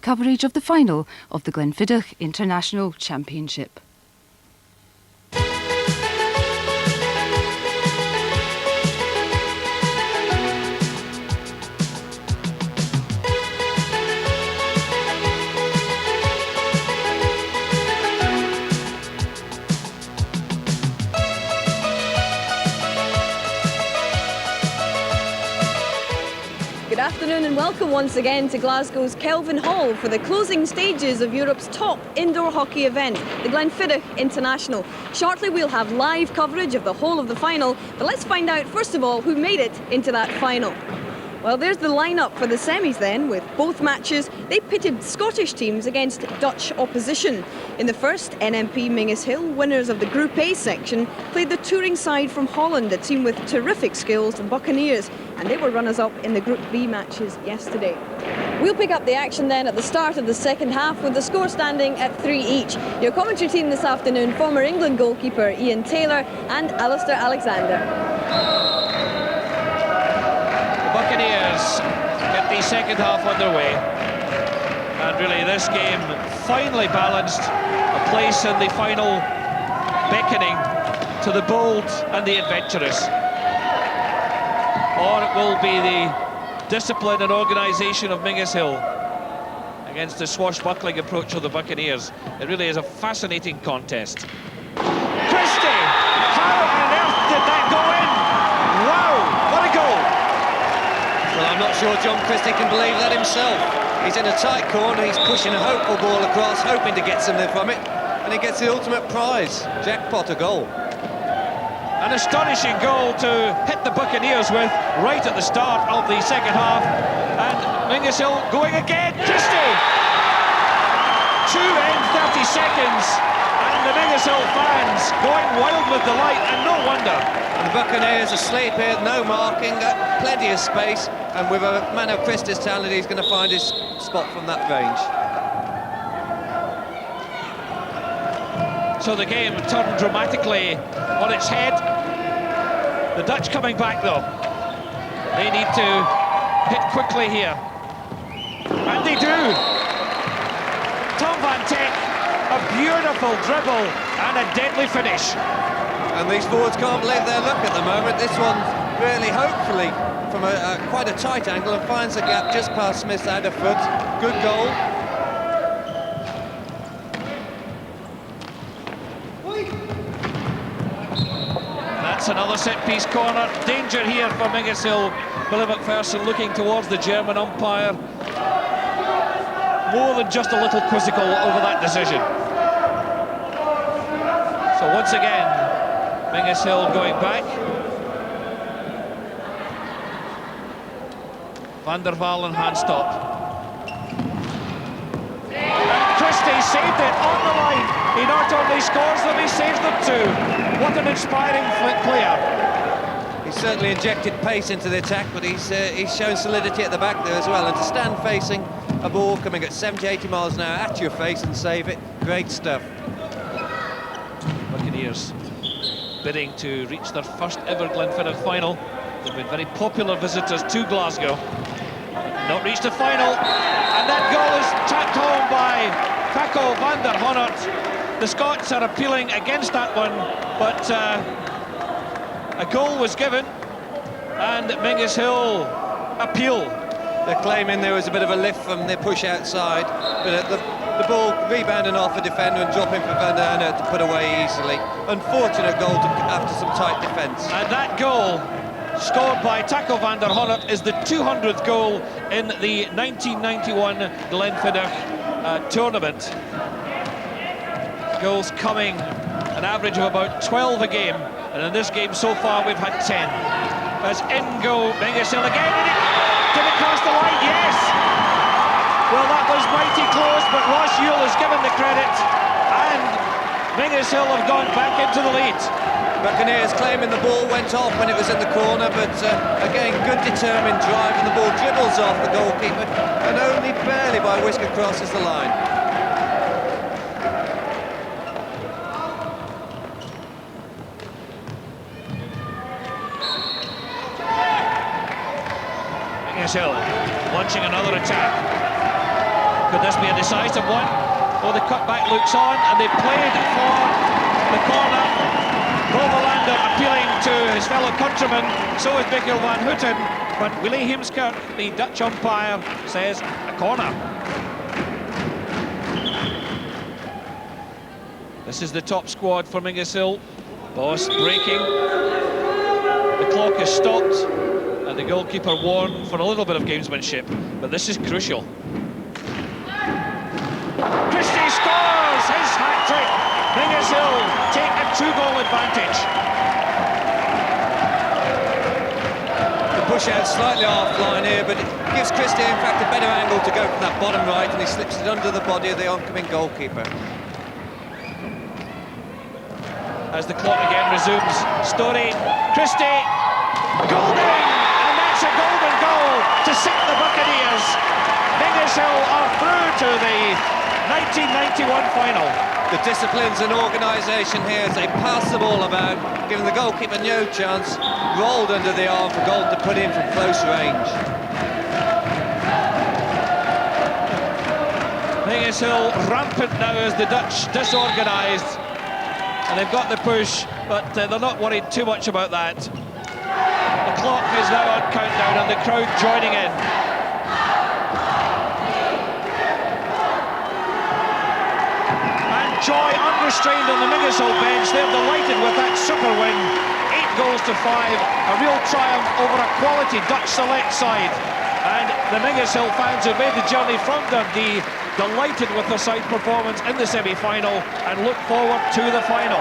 coverage of the final of the Glenfiddich International Championship. Good afternoon and welcome once again to Glasgow's Kelvin Hall for the closing stages of Europe's top indoor hockey event, the Glenfiddich International. Shortly we'll have live coverage of the whole of the final, but let's find out first of all who made it into that final. Well, there's the lineup for the semis then, with both matches. They pitted Scottish teams against Dutch opposition. In the first, NMP Menzieshill, winners of the Group A section, played the touring side from Holland, a team with terrific skills, the Buccaneers, and they were runners-up in the Group B matches yesterday. We'll pick up the action then at the start of the second half with the score standing at 3 each. Your commentary team this afternoon, former England goalkeeper Ian Taylor and Alistair Alexander. Buccaneers get the second half underway, and really this game finally balanced a place in the final, beckoning to the bold and the adventurous. Or it will be the discipline and organisation of Menzieshill against the swashbuckling approach of the Buccaneers. It really is a fascinating contest. Christie! How on earth did that go in? Wow, what a goal! Well, I'm not sure John Christie can believe that himself. He's in a tight corner, he's pushing a hopeful ball across, hoping to get something from it, and he gets the ultimate prize, jackpot, a goal. An astonishing goal to hit the Buccaneers with right at the start of the second half, and Menzieshill going again. Christie! 2 in 30 seconds, and the Menzieshill fans going wild with delight, and no wonder. And the Buccaneers asleep here, no marking, plenty of space, and with a man of Christie's talent, he's going to find his spot from that range. So the game turned dramatically on its head. The Dutch coming back though. They need to hit quickly here. And they do. Tom Van Teck, a beautiful dribble and a deadly finish. And these forwards can't believe their luck at the moment. This one really, hopefully, from quite a tight angle, and finds the gap just past Smith's outer foot. Good goal. That's another set-piece corner. Danger here for Menzieshill. Billy McPherson looking towards the German umpire. More than just a little quizzical over that decision. So once again, Menzieshill going back. Van der Waal and Handstop. And Christie saved it on the line. He not only scores them, he saves them too. What an inspiring player. He's certainly injected pace into the attack, but he's shown solidity at the back there as well. And to stand facing a ball coming at 70, 80 miles an hour at your face and save it, great stuff. Buccaneers bidding to reach their first ever Glenfiddich final. They've been very popular visitors to Glasgow. Not reached the final, and that goal is tapped home by Taco van der Honert. The Scots are appealing against that one, but a goal was given, and Menzieshill appeal. They're claiming there was a bit of a lift from the push outside, but the ball rebounding off a defender and dropping for Van der Honert to put away easily. Unfortunate goal after some tight defence. And that goal, scored by Taco van der Honert, is the 200th goal in the 1991 Glenfiddich tournament. Goals coming an average of about 12 a game, and in this game so far we've had 10. As in go Menzieshill again, and did it cross the line? Yes! Well, that was mighty close, but Ross Yule has given the credit, and Menzieshill have gone back into the lead. Buccaneers claiming the ball went off when it was in the corner, but again, good determined drive, and the ball dribbles off the goalkeeper, and only barely by a whisker crosses the line. Menzieshill launching another attack. Could this be a decisive one? Oh, the cutback looks on, and they played for the corner. Rovelander appealing to his fellow countryman, so is Mikkel van Houten, but Willie Heemskerk, the Dutch umpire, says a corner. This is the top squad for Menzieshill. Boss breaking. The clock is stopped, and the goalkeeper warned for a little bit of gamesmanship, but this is crucial. Christie scores his hat-trick. Menzieshill take a 2-goal advantage. The push out slightly offline here, but it gives Christie, in fact, a better angle to go from that bottom right, and he slips it under the body of the oncoming goalkeeper. As the clock again resumes, Story, Christie, Golding, and that's a golden goal to sink the Buccaneers. Menzieshill are through to the 1991 final. The disciplines and organisation here as they pass the ball about, giving the goalkeeper no chance, rolled under the arm for goal to put in from close range. Menzieshill rampant now as the Dutch disorganised. And they've got the push, but they're not worried too much about that. The clock is now on countdown and the crowd joining in. And joy unrestrained on the Menzieshill bench. They're delighted with that super win. 8 goals to 5, a real triumph over a quality Dutch select side. And the Menzieshill fans who made the journey from Dundee delighted with their side performance in the semi-final and look forward to the final.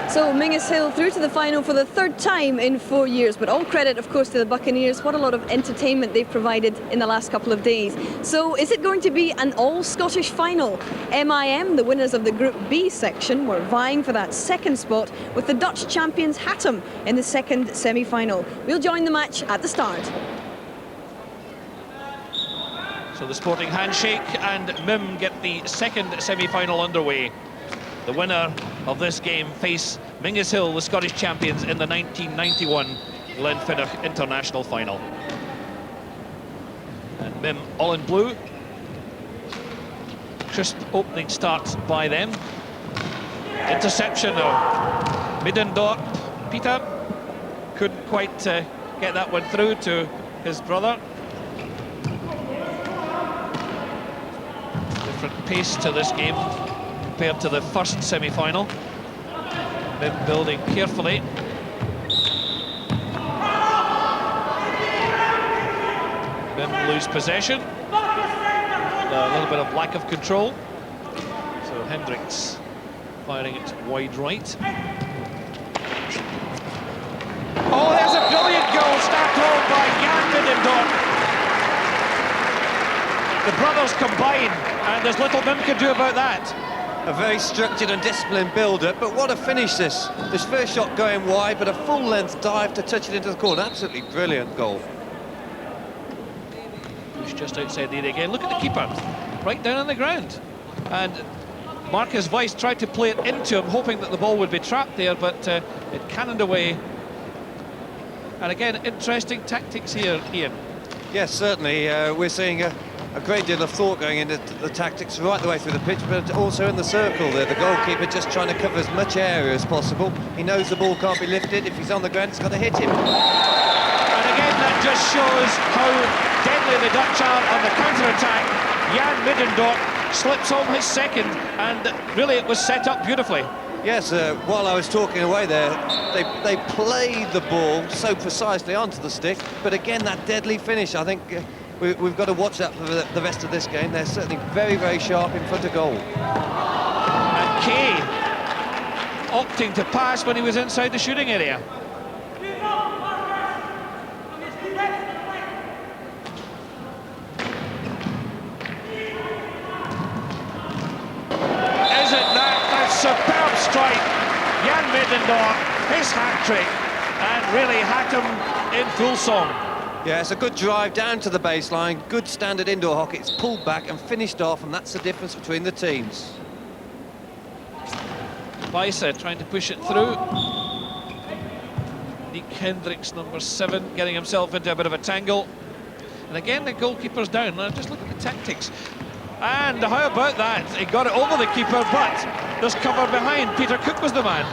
So Menzieshill through to the final for the 3rd time in 4 years, but all credit of course to the Buccaneers. What a lot of entertainment they've provided in the last couple of days. So is it going to be an all-Scottish final? MIM, the winners of the Group B section, were vying for that 2nd spot with the Dutch champions Hattem in the 2nd semi-final. We'll join the match at the start. So the Sporting handshake and MIM get the 2nd semi-final underway. The winner of this game face Menzieshill, the Scottish champions, in the 1991 Glenfiddich International Final. And MIM all in blue. Crisp opening start by them. Interception of Middendorp. Peter couldn't quite get that one through to his brother. Different pace to this game compared to the first semi-final. Then building carefully. Then lose possession. A little bit of lack of control. So Hendricks firing it wide right. Oh, there's a brilliant goal stacked home by Jan Middendorp. The brothers combine, and there's little Mim can do about that. A very structured and disciplined build-up, but what a finish this. This first shot going wide, but a full-length dive to touch it into the corner. Absolutely brilliant goal. Push just outside the area again. Look at the keeper, right down on the ground. And Marcus Weiss tried to play it into him, hoping that the ball would be trapped there, but it cannoned away. And again, interesting tactics here, Ian. Yes, certainly. We're seeing a great deal of thought going into the tactics right the way through the pitch, but also in the circle there. The goalkeeper just trying to cover as much area as possible. He knows the ball can't be lifted. If he's on the ground, it's got to hit him. And again, that just shows how deadly the Dutch are on the counter-attack. Jan Middendorp slips home his 2nd, and really it was set up beautifully. Yes, while I was talking away there, they played the ball so precisely onto the stick, but again, that deadly finish, I think we've got to watch that for the rest of this game. They're certainly very, very sharp in front of goal. And Kay opting to pass when he was inside the shooting area. Isn't that a superb strike? Jan Middendorp, his hat-trick, and really Hattem in full song. Yeah, it's a good drive down to the baseline, good standard indoor hockey. It's pulled back and finished off, and that's the difference between the teams. Weisse trying to push it through. Nick Hendricks, number 7, getting himself into a bit of a tangle. And again, the goalkeeper's down. Now just look at the tactics. And how about that? He got it over the keeper, but there's cover behind. Peter Cook was the man.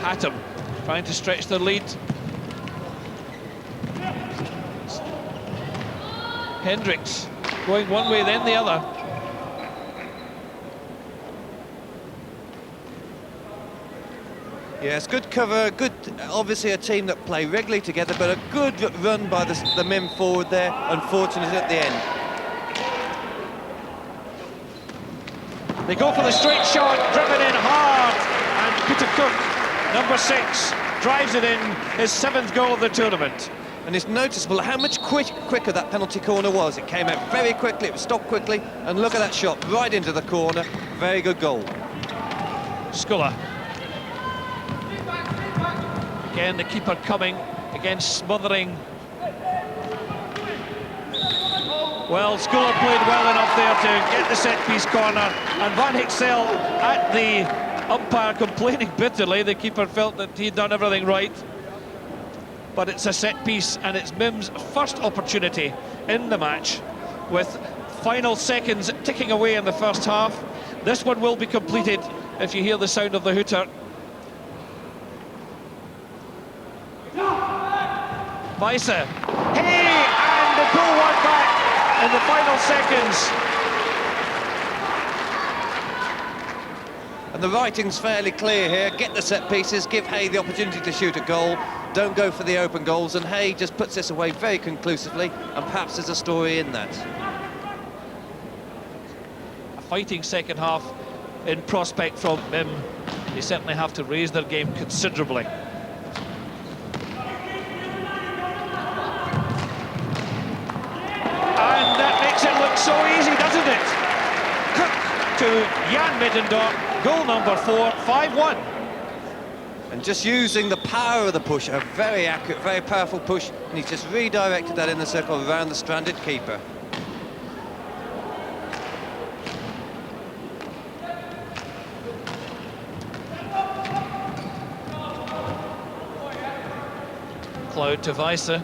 Hattem trying to stretch their lead. Hendricks going one way, then the other. Yes, good cover, good, obviously a team that play regularly together, but a good run by the men forward there, unfortunate at the end. They go for the straight shot, driven in hard, and Peter Cook, number 6, drives it in, his 7th goal of the tournament. And it's noticeable how much quicker that penalty corner was. It came out very quickly, it was stopped quickly, and look at that shot, right into the corner. Very good goal. Sculler. Again, the keeper coming, again smothering. Well, Sculler played well enough there to get the set-piece corner, and Van Hixel at the umpire complaining bitterly. The keeper felt that he'd done everything right. But it's a set-piece, and it's Mim's first opportunity in the match, with final seconds ticking away in the first half. This one will be completed if you hear the sound of the hooter. Weisse, hey, and they pull one back in the final seconds. And the writing's fairly clear here. Get the set pieces, give Hay the opportunity to shoot a goal. Don't go for the open goals, and Hay just puts this away very conclusively, and perhaps there's a story in that. A fighting second half in prospect from Mim. They certainly have to raise their game considerably. And that makes it look so easy, doesn't it? Cook to Jan Middendorp, goal number 4, 5-1. And just using the power of the push, a very accurate, very powerful push, and he's just redirected that in the circle around the stranded keeper. Cloud to Weisse.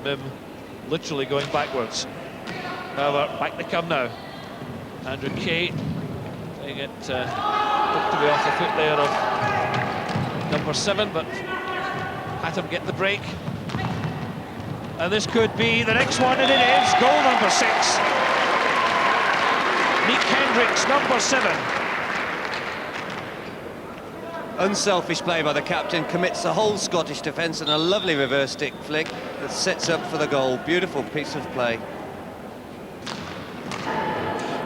Mim literally going backwards. However, back they come now. Andrew Kay playing it looked to be off the foot there of number 7, but Hattem get the break. And this could be the next one, and it is goal number 6. Nick Hendricks, number 7. Unselfish play by the captain, commits the whole Scottish defence, and a lovely reverse stick flick that sets up for the goal. Beautiful piece of play.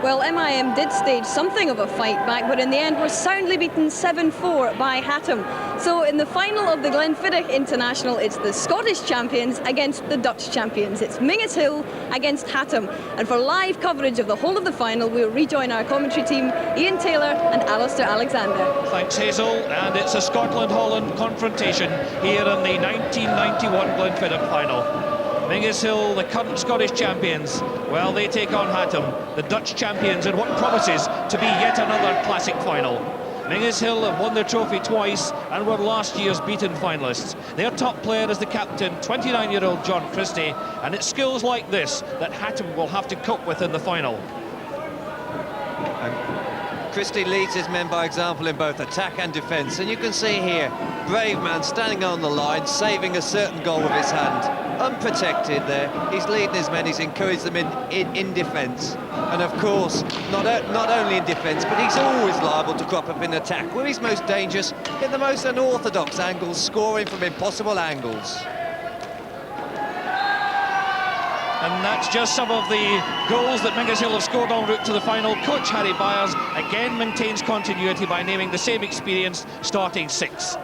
Well, MIM did stage something of a fight back, but in the end were soundly beaten 7-4 by Hattem. So in the final of the Glenfiddich International, it's the Scottish champions against the Dutch champions. It's Menzieshill against Hattem. And for live coverage of the whole of the final, we'll rejoin our commentary team, Ian Taylor and Alistair Alexander. Thanks, Hazel. And it's a Scotland-Holland confrontation here in the 1991 Glenfiddich final. Menzieshill, the current Scottish champions, well, they take on Hattem, the Dutch champions, in what promises to be yet another classic final. Menzieshill have won their trophy twice and were last year's beaten finalists. Their top player is the captain, 29-year-old John Christie, and it's skills like this that Hattem will have to cope with in the final. And Christie leads his men by example in both attack and defence, and you can see here, brave man standing on the line, saving a certain goal with his hand. Unprotected there, he's leading his men, he's encouraged them in defence. And of course, not only in defence, but he's always liable to crop up in attack, where he's most dangerous, in the most unorthodox angles, scoring from impossible angles. And that's just some of the goals that Menzieshill have scored en route to the final. Coach Harry Byers again maintains continuity by naming the same experienced starting 6.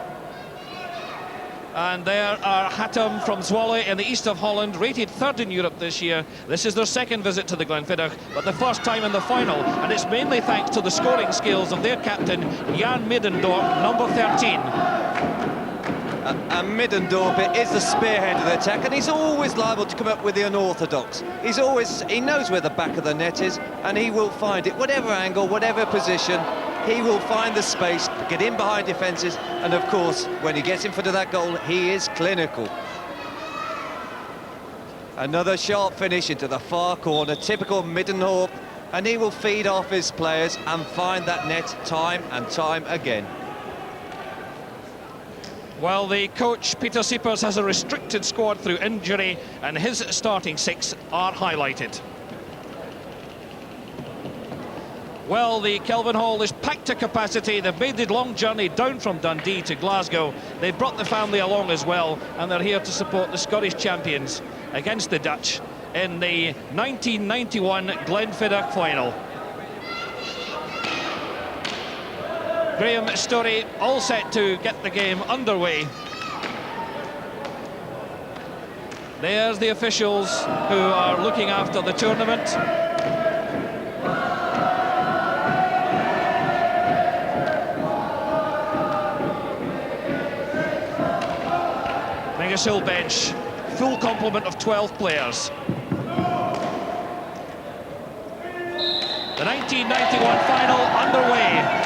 And there are Hattem from Zwolle in the east of Holland, rated 3rd in Europe this year. This is their 2nd visit to the Glenfiddich, but the first time in the final, and it's mainly thanks to the scoring skills of their captain, Jan Middendorp, number 13. And Middendorp is the spearhead of the attack, and he's always liable to come up with the unorthodox. He knows where the back of the net is, and he will find it, whatever angle, whatever position. he will find the space, get in behind defences, and of course, when he gets in front of that goal, he is clinical. Another sharp finish into the far corner, typical Middenhorp, and he will feed off his players and find that net time and time again. Well, the coach, Peter Siepers, has a restricted squad through injury, and his starting 6 are highlighted. Well, the Kelvin Hall is packed to capacity. They've made the long journey down from Dundee to Glasgow. They've brought the family along as well, and they're here to support the Scottish champions against the Dutch in the 1991 Glenfiddich final. Graham Story all set to get the game underway. There's the officials who are looking after the tournament. Menzieshill bench, full complement of 12 players. The 1991 final underway.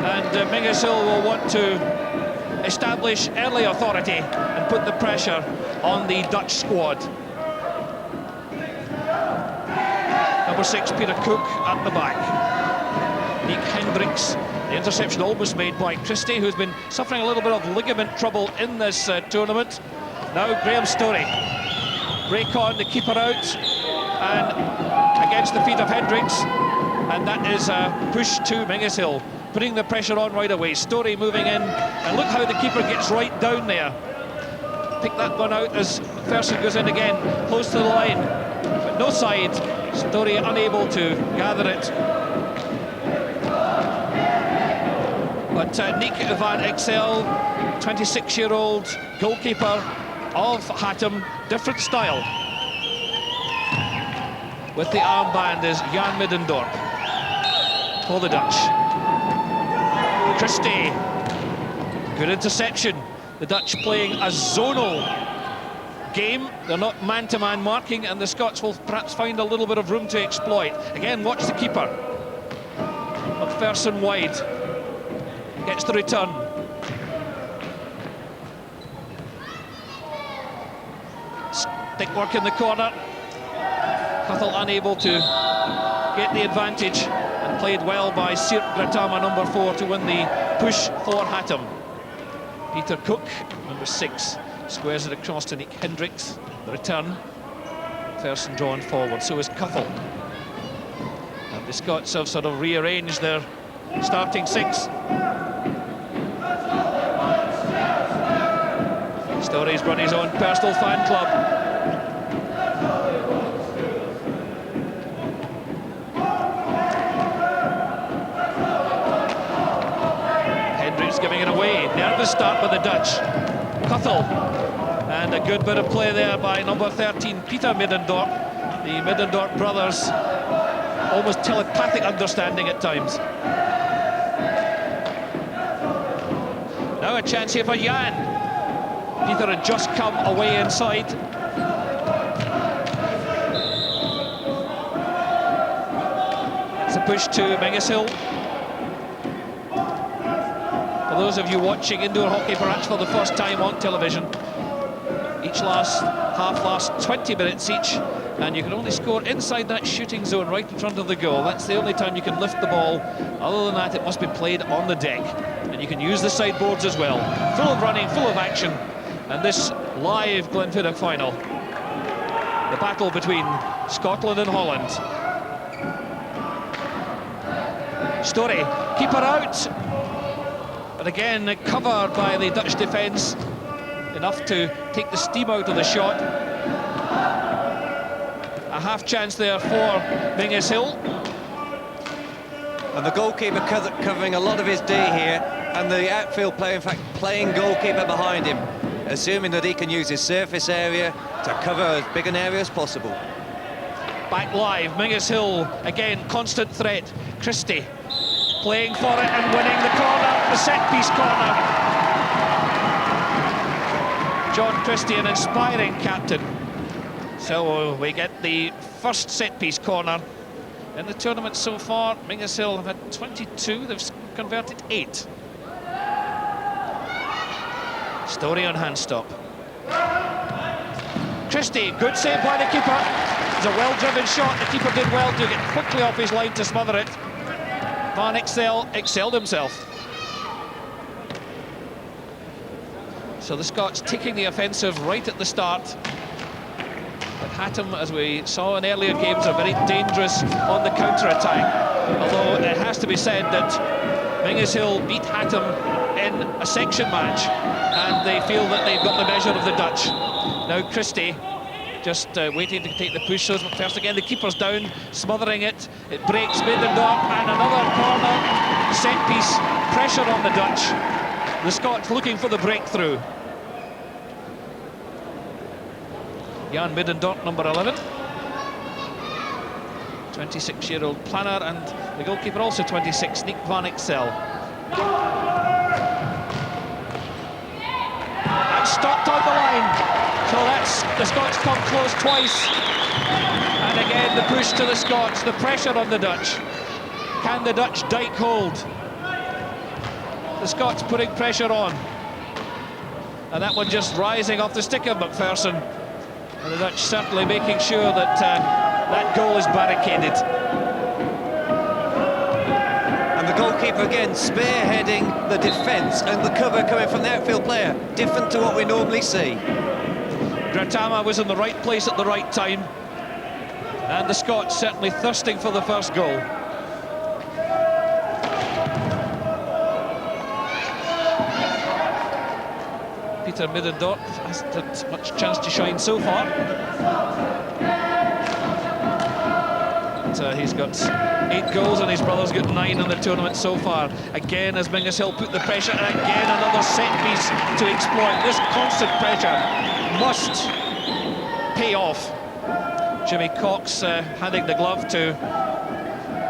And Menzieshill will want to establish early authority and put the pressure on the Dutch squad. Number 6, Peter Cook at the back. Nick Hendricks, the interception almost made by Christie, who's been suffering a little bit of ligament trouble in this tournament. Now Graham Story. Break on, the keeper out, and against the feet of Hendricks. And that is a push to Menzieshill, putting the pressure on right away. Story moving in, and look how the keeper gets right down there. Pick that one out as Fersen goes in again, close to the line, but no side. Story unable to gather it. But Nick van Exel, 26-year-old goalkeeper of Hattem, different style. With the armband is Jan Middendorp for the Dutch. Christie, good interception. The Dutch playing a zonal game. They're not man-to-man marking, and the Scots will perhaps find a little bit of room to exploit. Again, watch the keeper. McPherson wide. Gets the return. Stick work in the corner. Cuthell unable to get the advantage, and played well by Sirk Gratama, number 4, to win the push for Hattem. Peter Cook, number 6, squares it across to Nick Hendricks. The return. Fersen drawn forward, so is Cuthell. And the Scots have sort of rearranged their starting 6. Story's run his own personal fan club. Hendricks giving it away. Nervous start by the Dutch. Cuthell. And a good bit of play there by number 13, Peter Middendorp. The Middendorp brothers, almost telepathic understanding at times. Now a chance here for Jan. Peter had just come away inside. It's a push to Menzieshill. For those of you watching indoor hockey perhaps for the first time on television, each half lasts 20 minutes each, and you can only score inside that shooting zone right in front of the goal. That's the only time you can lift the ball. Other than that, it must be played on the deck, and you can use the sideboards as well. Full of running, full of action. And this live Glenfiddich final, the battle between Scotland and Holland. Story, keeper out, but again covered by the Dutch defence, enough to take the steam out of the shot. A half chance there for Menzieshill. And the goalkeeper covering a lot of his D here, and the outfield player, in fact, playing goalkeeper behind him, assuming that he can use his surface area to cover as big an area as possible. Back live, Menzieshill, again, constant threat. Christie playing for it and winning the corner, the set-piece corner. John Christie, an inspiring captain. So we get the first set-piece corner In the tournament so far, Menzieshill have had 22, they've converted 8. Story on hand stop. Christie, good save by the keeper. It's a well-driven shot. The keeper did well to get quickly off his line to smother it. Van Excel excelled himself. So the Scots taking the offensive right at the start. But Hattem, as we saw in earlier games, are very dangerous on the counter-attack. Although it has to be said that Menzieshill beat Hattem in a section match, and they feel that they've got the measure of the Dutch. Now Christie just waiting to take the push, shows McPherson again. The keeper's down, smothering it. It breaks Middendorp, and another corner set piece. Pressure on the Dutch. The Scots looking for the breakthrough. Jan Middendorp, number 11. 26-year-old Planner, and the goalkeeper also 26, Nick Van Excel. And stopped on the line. So that's the Scots come close twice. And again the push to the Scots, the pressure on the Dutch. Can the Dutch dike hold? The Scots putting pressure on. And that one just rising off the stick of McPherson. And the Dutch certainly making sure that that goal is barricaded. And the goalkeeper again spearheading the defence, and the cover coming from the outfield player. Different to what we normally see. Gratama was in the right place at the right time. And the Scots certainly thirsting for the first goal. Peter Middendorp hasn't had much chance to shine so far. But, he's got 8 goals and his brother's got 9 in the tournament so far. Again, as Menzieshill put the pressure, and again another set piece to exploit. This constant pressure must pay off. Jimmy Cox handing the glove to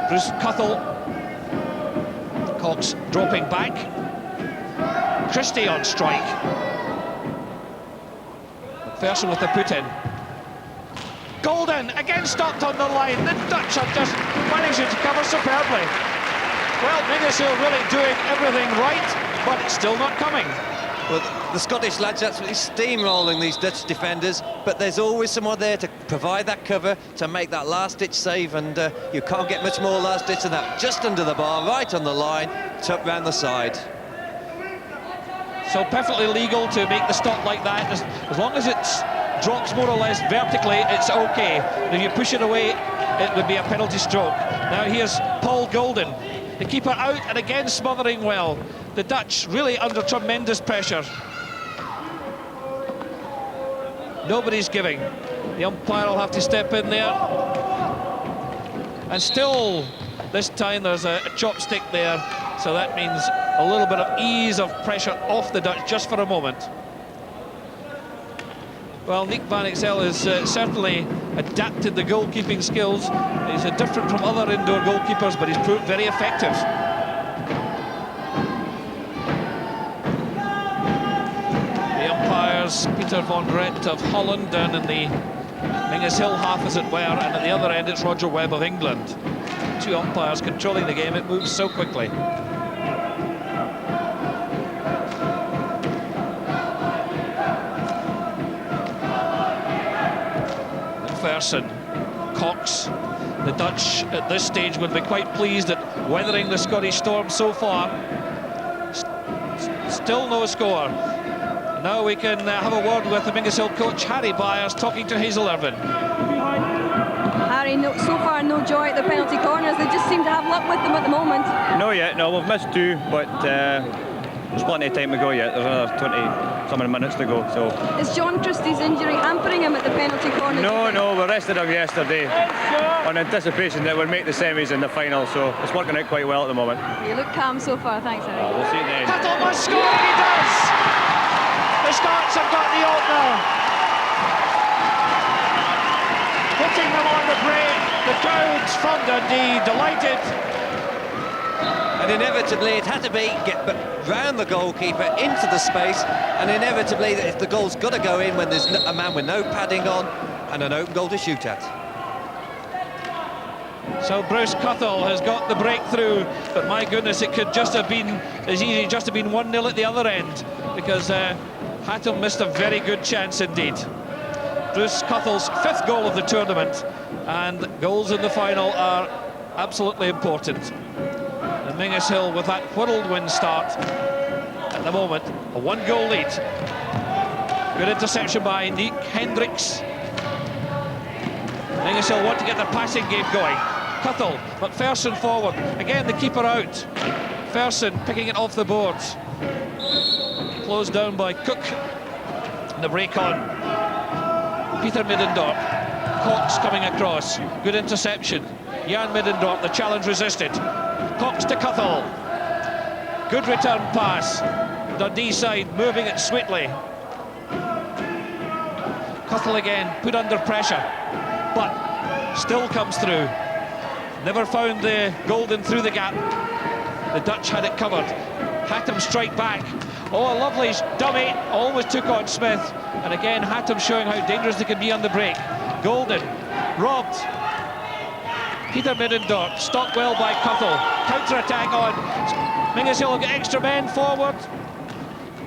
Bruce Cuthell. Cox dropping back. Christie on strike. McPherson with the put-in. Golden again stopped on the line. The Dutch are just managing to cover superbly. Well, Menzieshill really doing everything right, but it's still not coming. Well, the Scottish lads absolutely steamrolling these Dutch defenders, but there's always someone there to provide that cover, to make that last-ditch save, and you can't get much more last-ditch than that. Just under the bar, right on the line, tucked round the side. So perfectly legal to make the stop like that. As long as it drops more or less vertically, it's okay. If you push it away, it would be a penalty stroke. Now here's Paul Golden. The keeper out and again smothering well. The Dutch really under tremendous pressure. Nobody's giving. The umpire will have to step in there. And still, this time there's a chopstick there. So that means a little bit of ease of pressure off the Dutch just for a moment. Well, Nick Van Excel has certainly adapted the goalkeeping skills. He's different from other indoor goalkeepers, but he's proved very effective. The umpires, Peter von Rett of Holland down in the Menzieshill half, as it were, and at the other end it's Roger Webb of England. 2 umpires controlling the game, it moves so quickly. McPherson, Cox. The Dutch at this stage would be quite pleased at weathering the Scottish storm so far. Still no score. Now we can have a word with the Menzieshill coach Harry Byers talking to Hazel Irvine. Harry, so far no joy at the penalty corners. They just seem to have luck with them at the moment. No yet, no, we've missed 2, but there's plenty of time to go yet. There's another 20-something minutes to go, so... Is John Christie's injury hampering him at the penalty corner? No, we rested him yesterday on anticipation that we'll make the semis and the final, so it's working out quite well at the moment. You look calm so far, thanks, Harry. We'll see at the end. Tuttle must score, he does! The Scots have got the opener. Putting them on the break, the crowds from Dundee delighted. And inevitably it had to be get round the goalkeeper into the space, and inevitably if the goal's got to go in when there's a man with no padding on and an open goal to shoot at. So Bruce Cuthell has got the breakthrough, but my goodness, it could just have been as easy, just have been 1-0 at the other end, because Hattem missed a very good chance indeed. Bruce Cuthell's 5th goal of the tournament, and goals in the final are absolutely important. And Menzieshill, with that whirlwind start at the moment, a 1-goal lead. Good interception by Nick Hendricks. Menzieshill want to get their passing game going. Cuthell, McPherson forward. Again, the keeper out. McPherson picking it off the boards. Closed down by Cook. And the break on. Peter Middendorp. Cox coming across. Good interception. Jan Middendorp, the challenge resisted. Cox to Cuthell. Good return pass. Dundee side moving it sweetly. Cuthell again put under pressure, but still comes through. Never found the Golden through the gap. The Dutch had it covered. Hattem strike back. Oh, a lovely dummy. Almost took on Smith. And again, Hattem showing how dangerous they can be on the break. Golden robbed. Peter Middendorp stopped well by Cuthell. Counter-attack on. Menzieshill will get extra men forward.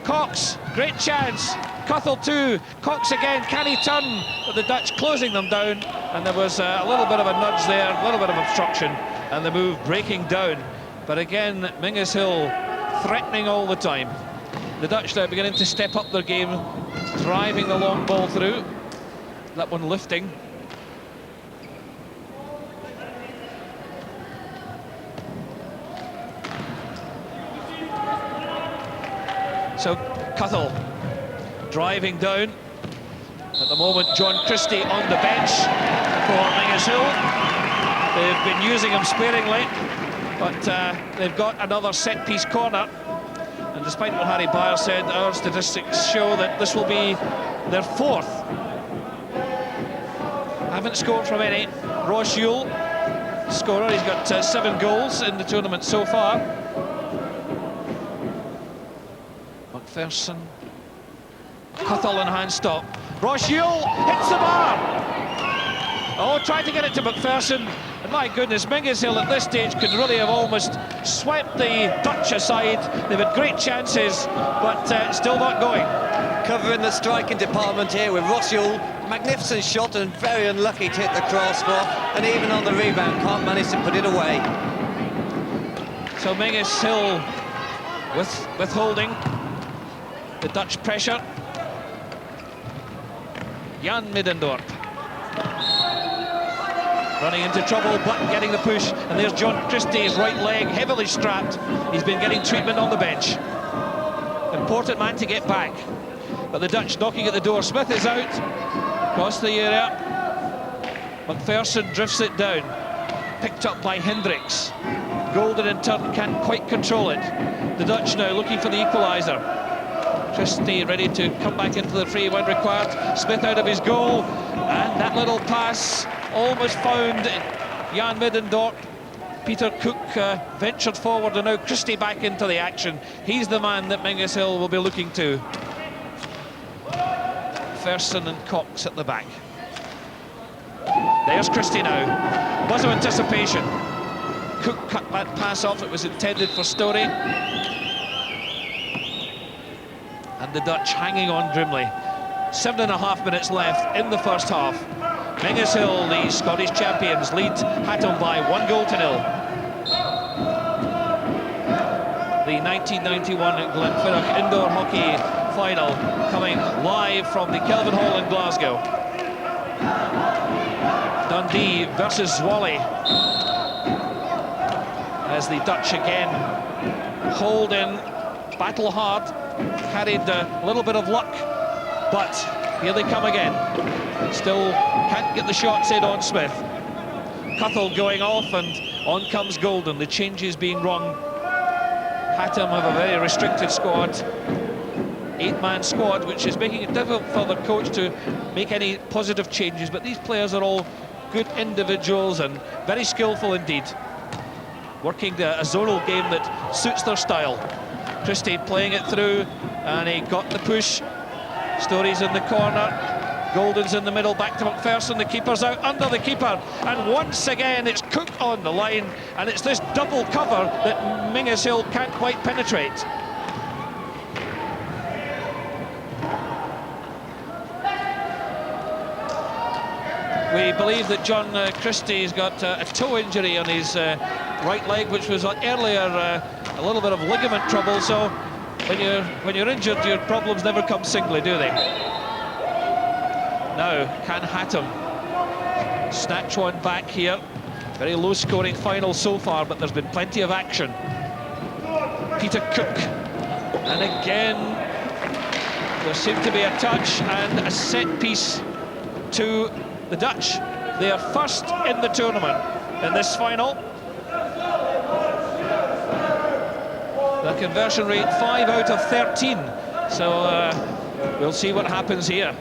Cox, great chance. Cuthell too. Cox again, can he turn? But the Dutch closing them down, and there was a little bit of a nudge there, a little bit of obstruction, and the move breaking down. But again, Menzieshill threatening all the time. The Dutch now beginning to step up their game, driving the long ball through. That one lifting. So Cuthell driving down. At the moment, John Christie on the bench for Menzieshill. They've been using him sparingly, but they've got another set-piece corner. And despite what Harry Beyer said, our statistics show that this will be their 4th. Haven't scored from any. Ross Yule, scorer, he's got 7 goals in the tournament so far. McPherson. Cuthell in hand stop. Ross Yule hits the bar. Oh, tried to get it to McPherson. And my goodness, Menzieshill at this stage could really have almost swept the Dutch aside. They've had great chances, but still not going. Covering the striking department here with Ross Yule. Magnificent shot and very unlucky to hit the crossbar. And even on the rebound, can't manage to put it away. So Menzieshill withholding the Dutch pressure. Jan Middendorp running into trouble, but getting the push. And there's John Christie's right leg, heavily strapped. He's been getting treatment on the bench. Important man to get back. But the Dutch knocking at the door. Smith is out, across the area. McPherson drifts it down. Picked up by Hendricks. Golden in turn can't quite control it. The Dutch now looking for the equaliser. Christie ready to come back into the free when required. Smith out of his goal, and that little pass almost found Jan Middendorp. Peter Cook ventured forward, and now Christie back into the action. He's the man that Menzieshill will be looking to. Ferson and Cox at the back. There's Christie now. Buzz of anticipation. Cook cut that pass off. It was intended for Storey. And the Dutch hanging on grimly. 7.5 minutes left in the first half. Menzieshill, the Scottish champions, lead Hattem by 1-0. The 1991 Glenfiddich indoor hockey final coming live from the Kelvin Hall in Glasgow. Dundee versus Zwolle. As the Dutch again hold in, battle hard, carried a little bit of luck, but here they come again. Still can't get the shots in on Smith. Cuthell going off, and on comes Golden. The changes being rung. Hattem have a very restricted squad, 8-man squad, which is making it difficult for the coach to make any positive changes, but these players are all good individuals and very skillful indeed, working a zonal game that suits their style. Christie playing it through, and he got the push. Storey's in the corner, Golden's in the middle, back to McPherson. The keeper's out, under the keeper, and once again it's Cook on the line, and it's this double cover that Menzieshill can't quite penetrate. We believe that John Christie's got a toe injury on his right leg, which was earlier a little bit of ligament trouble. So when you're injured, your problems never come singly, do they? Now, can Hattem snatch one back here? Very low-scoring final so far, but there's been plenty of action. Peter Cook, and again there seemed to be a touch and a set piece to the Dutch. They are first in the tournament in this final. The conversion rate 5 out of 13. So we'll see what happens here.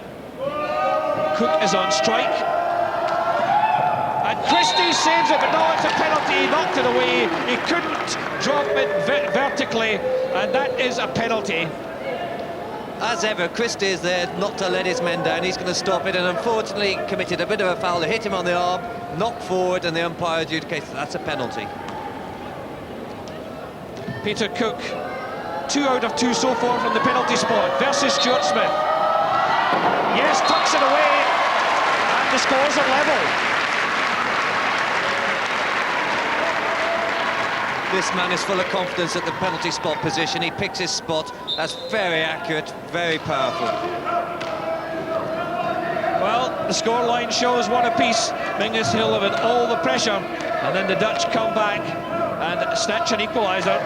Cook is on strike. And Christie saves it, but no, it's a penalty. He knocked it away. He couldn't drop it vertically, and that is a penalty. As ever, Christie is there not to let his men down. He's going to stop it, and unfortunately committed a bit of a foul. They hit him on the arm, knocked forward, and the umpire adjudicates that's a penalty. Peter Cook, 2 out of 2 so far from the penalty spot versus Stuart Smith. Yes, tucks it away, and the scores are level. This man is full of confidence at the penalty spot position. He picks his spot. That's very accurate, very powerful. Well, the scoreline shows one apiece. Menzieshill have had all the pressure, and then the Dutch come back and snatch an equaliser.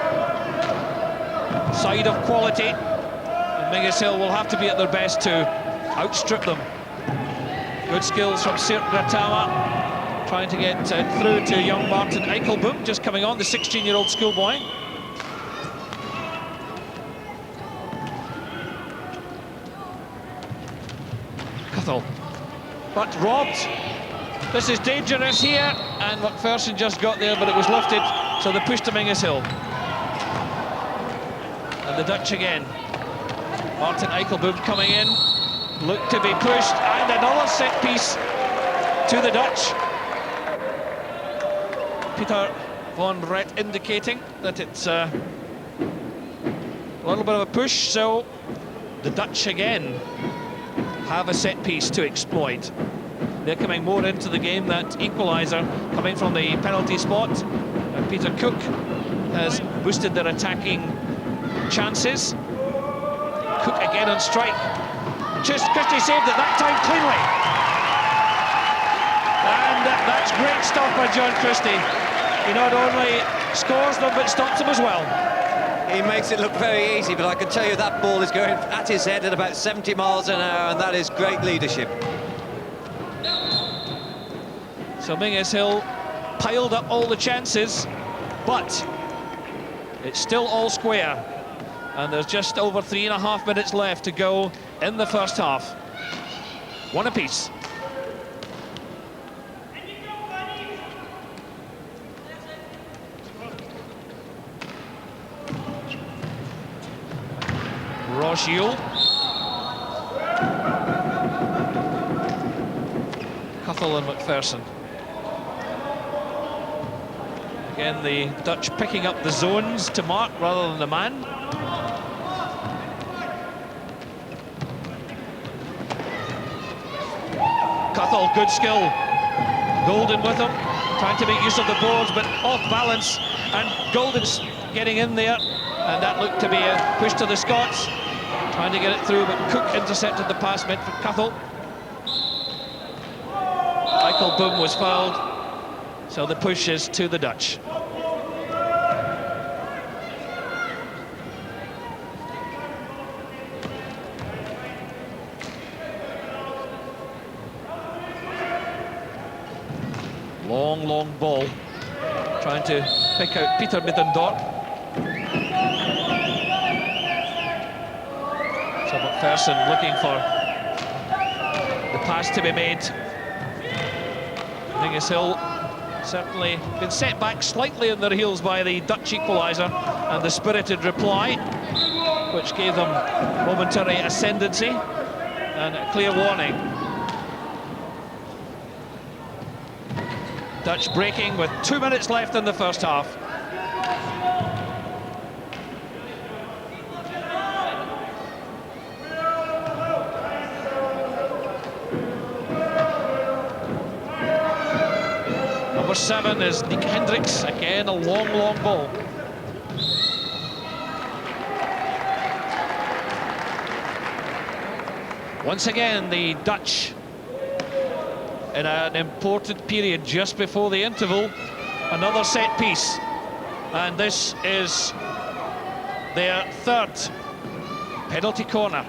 Side of quality, and Menzieshill will have to be at their best to outstrip them. Good skills from Sir Gratama, trying to get through to young Martin Eichelboom, just coming on, the 16-year-old schoolboy. Cathal, but robbed. This is dangerous here, and McPherson just got there, but it was lifted, so the push to Menzieshill. And the Dutch again. Martin Eichelboom coming in, looked to be pushed, and another set piece to the Dutch. Peter von Rett indicating that it's a little bit of a push, so the Dutch again have a set piece to exploit. They're coming more into the game, that equaliser coming from the penalty spot. And Peter Cook has boosted their attacking chances. Cook again on strike. Just Christie saved it that time cleanly. And that's great stuff by John Christie. He not only scores them, but stops them as well. He makes it look very easy, but I can tell you that ball is going at his head at about 70 miles an hour, and that is great leadership. So Menzieshill piled up all the chances, but it's still all square. And there's just over 3.5 minutes left to go in the first half. One apiece. Rogiel. Cathal and McPherson. Again, the Dutch picking up the zones to mark rather than the man. Cathal, good skill. Golden with him, trying to make use of the boards, but off balance, and Golden's getting in there, and that looked to be a push to the Scots, trying to get it through, but Cook intercepted the pass meant for Cathal. Eichelboom was fouled, so the push is to the Dutch. Long ball, trying to pick out Peter Middendorp. So McPherson looking for the pass to be made. Menzieshill certainly been set back slightly on their heels by the Dutch equaliser and the spirited reply, which gave them momentary ascendancy and a clear warning. Dutch breaking with 2 minutes left in the first half. Number 7 is Nick Hendricks. Again, a long, long ball. Once again, the Dutch in an important period just before the interval. Another set piece. And this is their third penalty corner.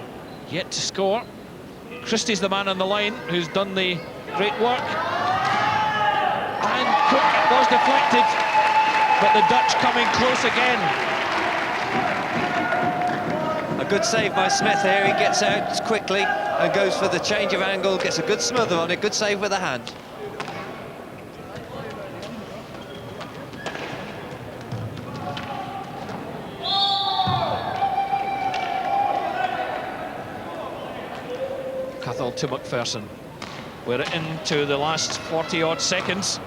Yet to score. Christie's the man on the line who's done the great work. And Cook was deflected, but the Dutch coming close again. A good save by Smith here. He gets out quickly and goes for the change of angle, gets a good smother on it. Good save with the hand. Cathal to McPherson. We're into the last 40-odd seconds.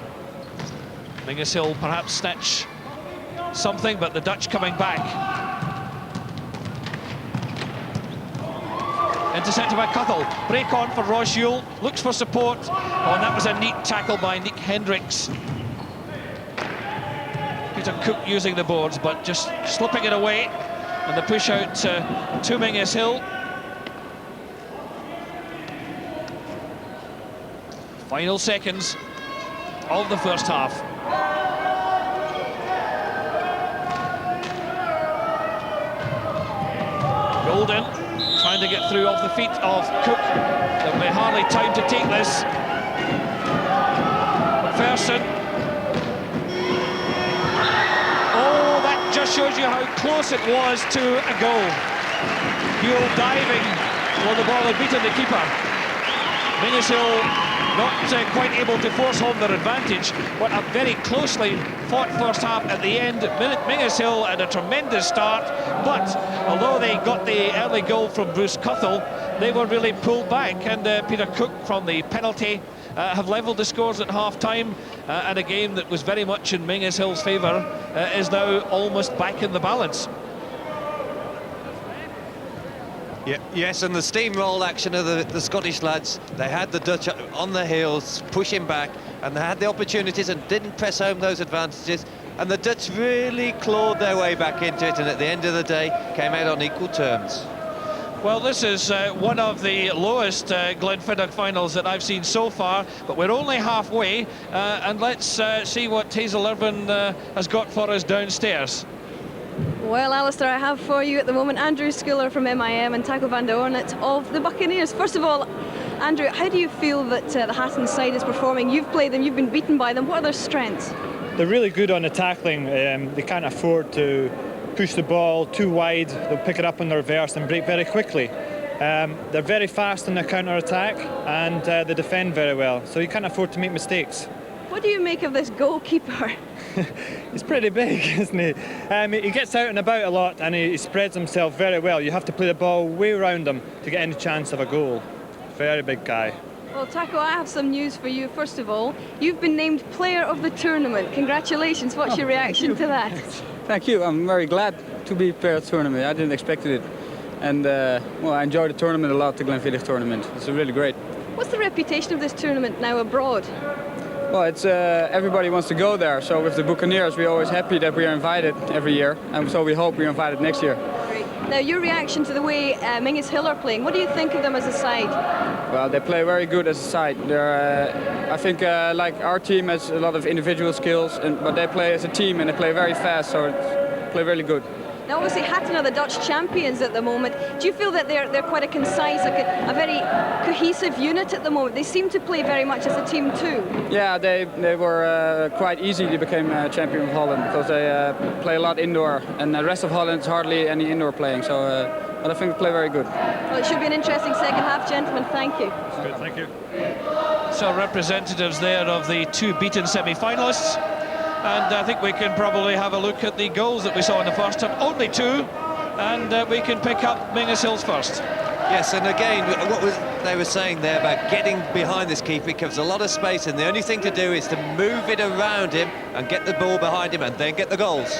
Menzieshill perhaps snatch something, but the Dutch coming back. Intercepted by Cathal. Break on for Rocheul. Looks for support. Oh, and that was a neat tackle by Nick Hendricks. Peter Cook using the boards, but just slipping it away. And the push out to Menzieshill. Final seconds of the first half. Golden trying to get through off the feet of Cook. There'll be hardly time to take this. McPherson. Oh, that just shows you how close it was to a goal. Buell diving when the ball had beaten the keeper. Menzieshill not quite able to force home their advantage, but a very closely fought first half at the end. Menzieshill had a tremendous start, but although they got the early goal from Bruce Cathal, they were really pulled back, and Peter Cook from the penalty have levelled the scores at half-time, and a game that was very much in Menzieshill's favour is now almost back in the balance. Yeah, yes, and the steamroll action of the Scottish lads, they had the Dutch on the heels, pushing back, and they had the opportunities and didn't press home those advantages, and the Dutch really clawed their way back into it, and at the end of the day came out on equal terms. Well, this is one of the lowest Glenfiddich finals that I've seen so far, but we're only halfway, and let's see what Hazel Irvine has got for us downstairs. Well, Alistair, I have for you at the moment Andrew Schooler from MIM and Taco van der Ornat of the Buccaneers. First of all, Andrew, how do you feel that the Hattem side is performing? You've played them, you've been beaten by them. What are their strengths? They're really good on the tackling. They can't afford to push the ball too wide. They'll pick it up on the reverse and break very quickly. They're very fast in their counter-attack, and they defend very well, so you can't afford to make mistakes. What do you make of this goalkeeper? He's pretty big, isn't he? He gets out and about a lot, and he spreads himself very well. You have to play the ball way around him to get any chance of a goal. Very big guy. Well, Taco, I have some news for you. First of all, you've been named player of the tournament. Congratulations. What's your reaction to that? Thank you. I'm very glad to be player of the tournament. I didn't expect it. And, well, I enjoyed the tournament a lot, the Glenfiddich tournament. It's really great. What's the reputation of this tournament now abroad? Well, it's everybody wants to go there. So with the Buccaneers, we're always happy that we are invited every year. And so we hope we're invited next year. Great. Now, your reaction to the way Menzieshill are playing, what do you think of them as a side? Well, they play very good as a side. They're, I think, like our team has a lot of individual skills, but they play as a team and they play very fast, so they play really good. Now, obviously, Hattem are the Dutch champions at the moment. Do you feel that they're quite a concise, a very cohesive unit at the moment? They seem to play very much as a team too. Yeah, they were quite easy. They became champion of Holland because they play a lot indoor, and the rest of Holland is hardly any indoor playing. So, but I think they play very good. Well, it should be an interesting second half, gentlemen. Thank you. Good, thank you. So representatives there of the two beaten semi-finalists. And I think we can probably have a look at the goals that we saw in the first half. Only two, and we can pick up Menzieshill's first. Yes, and again, what was they were saying there about getting behind this keeper. He gives a lot of space, and the only thing to do is to move it around him and get the ball behind him and then get the goals.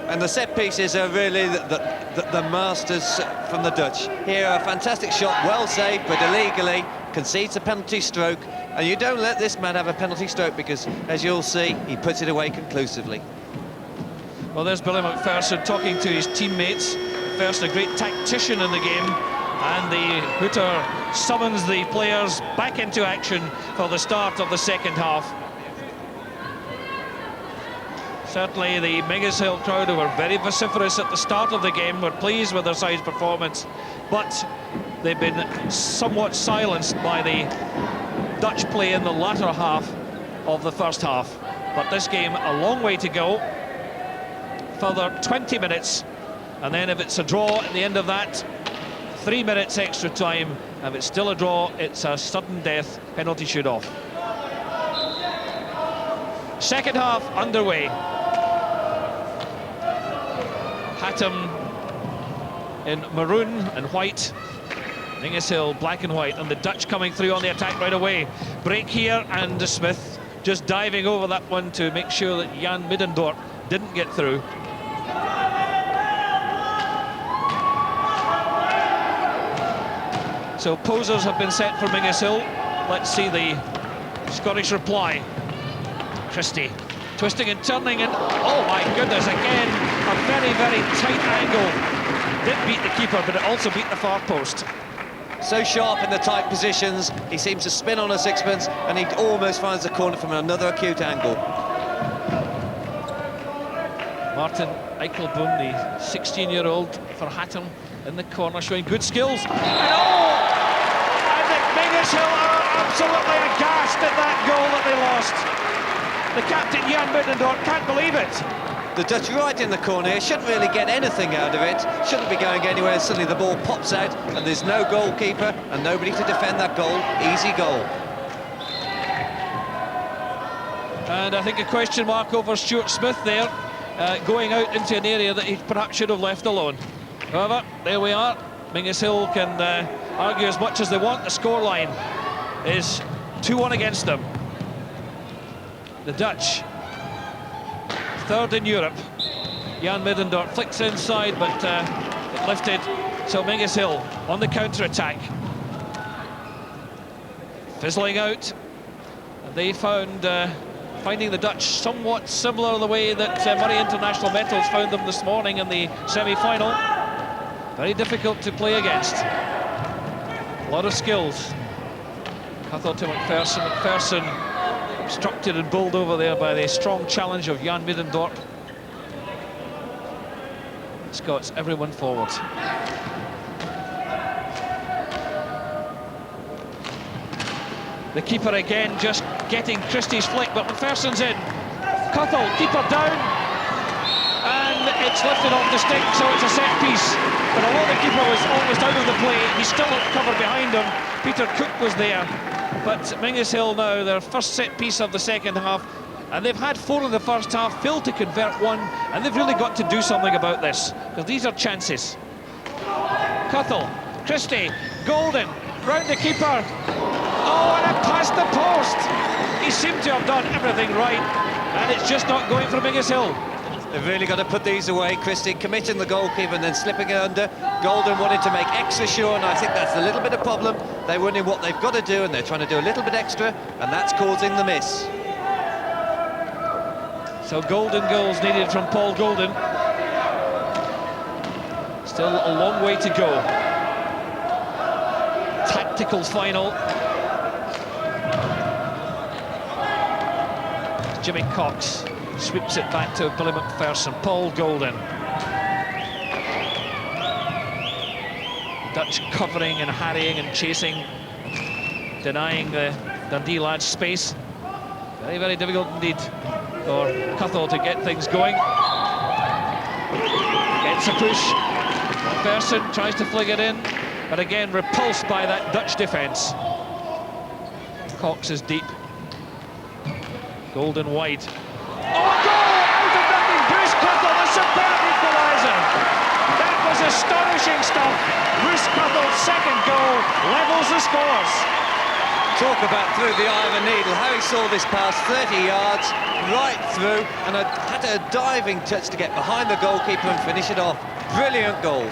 And the set pieces are really the masters from the Dutch. Here, a fantastic shot, well saved, but illegally, concedes a penalty stroke. And you don't let this man have a penalty stroke because, as you'll see, he puts it away conclusively. Well, there's Billy McPherson talking to his teammates. McPherson, a great tactician in the game. And the hooter summons the players back into action for the start of the second half. Certainly the Menzieshill crowd, who were very vociferous at the start of the game, were pleased with their side's performance, but they've been somewhat silenced by the Dutch play in the latter half of the first half. But this game, a long way to go. Further 20 minutes, and then if it's a draw at the end of that, 3 minutes extra time. If it's still a draw, it's a sudden death penalty shoot-off. Second half underway. Hattem in maroon and white, Menzieshill black and white, and the Dutch coming through on the attack right away. Break here, and Smith just diving over that one to make sure that Jan Middendorp didn't get through. So posers have been set for Menzieshill. Let's see the Scottish reply. Christie twisting and turning, and oh my goodness, again a very, very tight angle. Did beat the keeper, but it also beat the far post. So sharp in the tight positions, he seems to spin on a sixpence, and he almost finds the corner from another acute angle. Martin Eichelboom, the 16-year-old for Hattem, in the corner, showing good skills. And oh! And the Menzieshill are absolutely aghast at that goal that they lost. The captain, Jan Middendorp, can't believe it. The Dutch right in the corner here, shouldn't really get anything out of it, shouldn't be going anywhere. Suddenly the ball pops out, and there's no goalkeeper and nobody to defend that goal. Easy goal. And I think a question mark over Stuart Smith there, going out into an area that he perhaps should have left alone. However, there we are. Menzieshill can argue as much as they want. The scoreline is 2-1 against them. The Dutch, third in Europe. Jan Middendorp flicks inside, but it lifted. So Menzieshill on the counter-attack. Fizzling out. And they finding the Dutch somewhat similar to the way that Murray International Metals found them this morning in the semi-final. Very difficult to play against. A lot of skills. Cuthell to McPherson. McPherson obstructed and bowled over there by the strong challenge of Jan Middendorp. Scots, everyone forward. The keeper again just getting Christie's flick, but McPherson's in. Cuthell, keeper down, and it's lifted off the stick, so it's a set piece. But although the keeper was almost out of the play, he still had cover behind him. Peter Cook was there. But Menzieshill now, their first set piece of the second half, and they've had 4 in the first half, failed to convert 1, and they've really got to do something about this, because these are chances. Cuthell, Christie, Golden, round the keeper. Oh, and it passed the post. He seemed to have done everything right, and it's just not going for Menzieshill. They've really got to put these away. Christie committing the goalkeeper and then slipping it under. Golden wanted to make extra sure, and I think that's a little bit of problem. They're winning what they've got to do, and they're trying to do a little bit extra, and that's causing the miss. So golden goals needed from Paul Golden. Still a long way to go. Tactical final. Jimmy Cox sweeps it back to Billy McPherson. Paul Golden. Dutch covering and harrying and chasing, denying the Dundee lads space. Very, very difficult indeed for Cuthell to get things going. Gets a push. McPherson tries to fling it in, but again repulsed by that Dutch defence. Cox is deep. Golden wide. Oh, goal! Out of nothing! Bruce Cuthell, a superb equaliser! That was was astonishing stuff. Bruce Cuttle's second goal levels the scores. Talk about through the eye of a needle, how he saw this pass 30 yards right through and had a diving touch to get behind the goalkeeper and finish it off. Brilliant goal.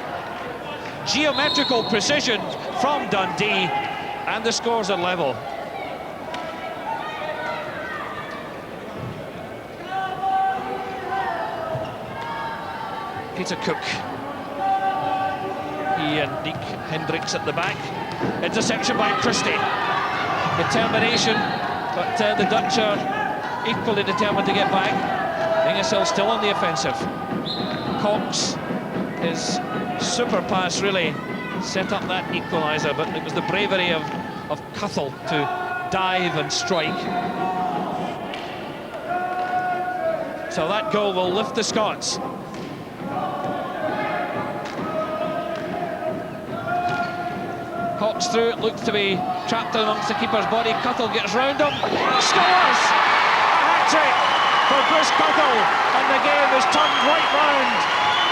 Geometrical precision from Dundee, and the scores are level. Peter Cook. He and Nick Hendricks at the back. Interception by Christie. Determination, but the Dutch are equally determined to get back. Menzieshill still on the offensive. Cox, his super pass really set up that equaliser, but it was the bravery of Cuttle to dive and strike. So that goal will lift the Scots. Cox through, it looked to be trapped amongst the keeper's body. Cuttle gets round him, scores! A hat-trick for Bruce Cuttle, and the game is turned right round.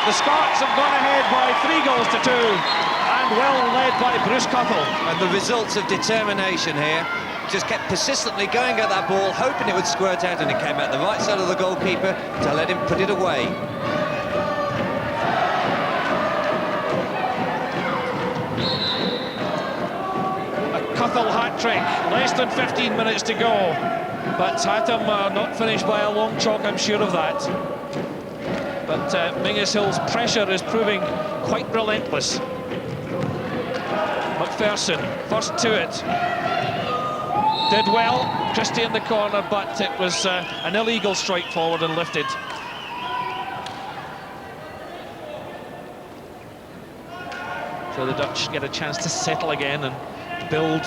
The Scots have gone ahead by 3 goals to 2, and well led by Bruce Cuttle. And the results of determination here, just kept persistently going at that ball, hoping it would squirt out, and it came out the right side of the goalkeeper to let him put it away. Cuttle hat-trick, less than 15 minutes to go, but Hattem not finished by a long chalk, I'm sure of that. But Menzieshill's pressure is proving quite relentless. McPherson, first to it. Did well, Christie in the corner, but it was an illegal strike forward and lifted. So the Dutch get a chance to settle again and build,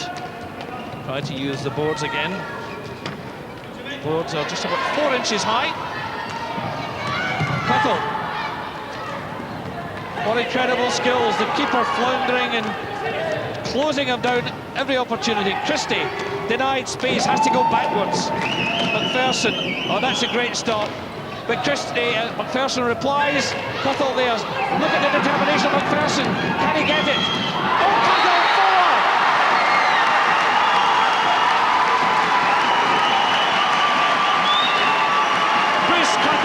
try to use the boards again. Boards are just about 4 inches high. Cuttle. What incredible skills. The keeper floundering and closing him down every opportunity. Christie denied space, has to go backwards. McPherson, oh, that's a great stop. But Christie, McPherson replies. Cuttle there. Look at the determination of McPherson. Can he get it? Oh, Cuttle!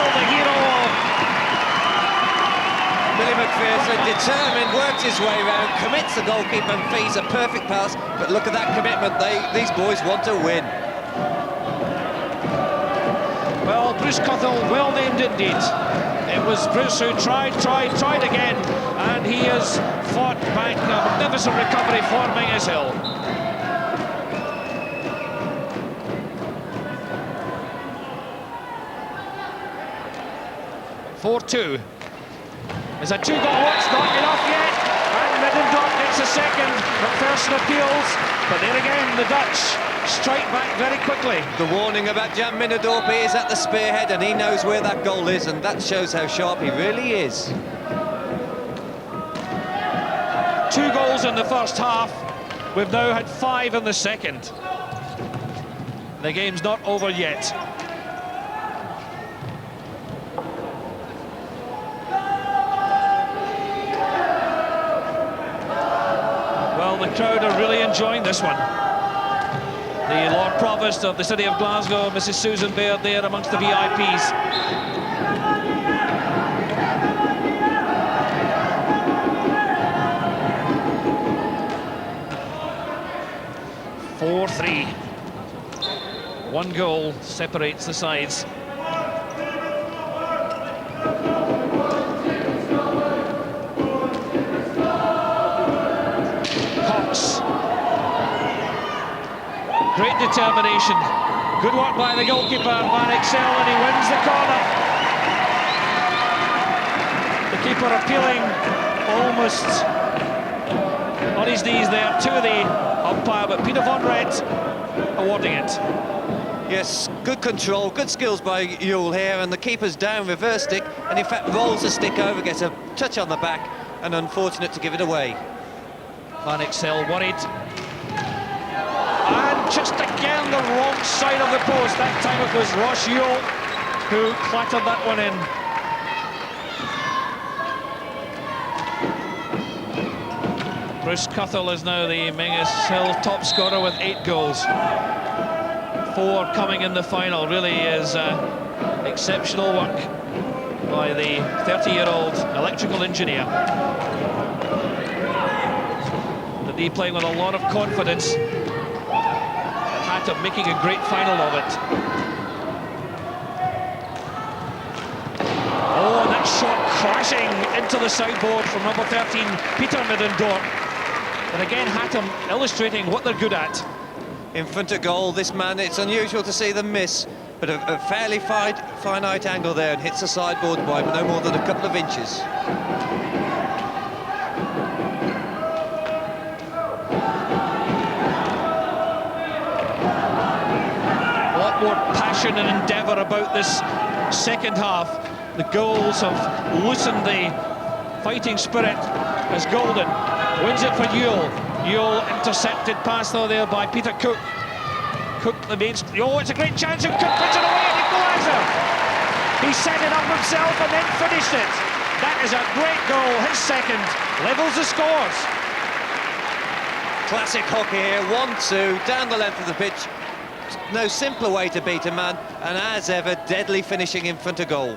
The hero. Billy McPherson, determined, works his way around, commits the goalkeeper and feeds a perfect pass. But look at that commitment, these boys want to win. Well, Bruce Cuttle, well named indeed. It was Bruce who tried again, and he has fought back a magnificent recovery for Menzieshill. 4-2. There's a 2-goal, it's not enough yet, and Middendorf gets a second. McPherson appeals, but there again, the Dutch strike back very quickly. The warning about Jan Middendorf is at the spearhead, and he knows where that goal is, and that shows how sharp he really is. 2 goals in the first half. We've now had 5 in the second. The game's not over yet. The crowd are really enjoying this one. The Lord Provost of the city of Glasgow, Mrs. Susan Baird, there amongst the VIPs. (4-3). 1 goal separates the sides. Great determination. Good work by the goalkeeper, Van Exel, and he wins the corner. The keeper appealing almost on his knees there to the umpire, but Peter von Rett awarding it. Yes, good control, good skills by Yule here, and the keeper's down, reverse stick, and in fact rolls the stick over, gets a touch on the back, and unfortunate to give it away. Van Exel worried. And just again the wrong side of the post. That time it was Ross Yule who clattered that one in. Bruce Cuthell is now the Menzieshill top scorer with 8 goals. 4 coming in the final. Really is exceptional work by the 30-year-old electrical engineer. The D playing with a lot of confidence. Hattem making a great final of it. Oh, and that shot crashing into the sideboard from number 13, Peter Middendorp. But again, Hattem illustrating what they're good at. In front of goal, this man, it's unusual to see them miss, but a fairly finite angle there, and hits the sideboard by no more than a couple of inches. A lot more passion and endeavour about this second half. The goals have loosened the fighting spirit as Golden wins it for Yule. Yule intercepted pass though there by Peter Cook. Cook the main... Oh, it's a great chance and Cook puts it away and equaliser. He set it up himself and then finished it. That is a great goal, his second. Levels the scores. Classic hockey here, 1-2, down the length of the pitch. No simpler way to beat a man, and as ever, deadly finishing in front of goal.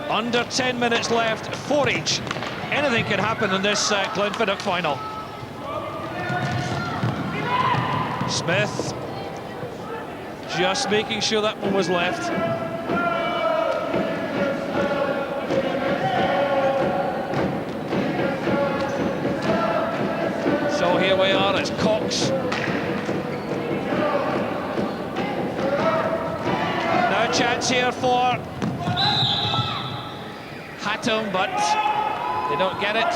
Under 10 minutes left, 4 each. Anything can happen in this Glenfiddich final. Smith just making sure that one was left. So here we are, it's Cox. Now a chance here for Hattem, but they don't get it.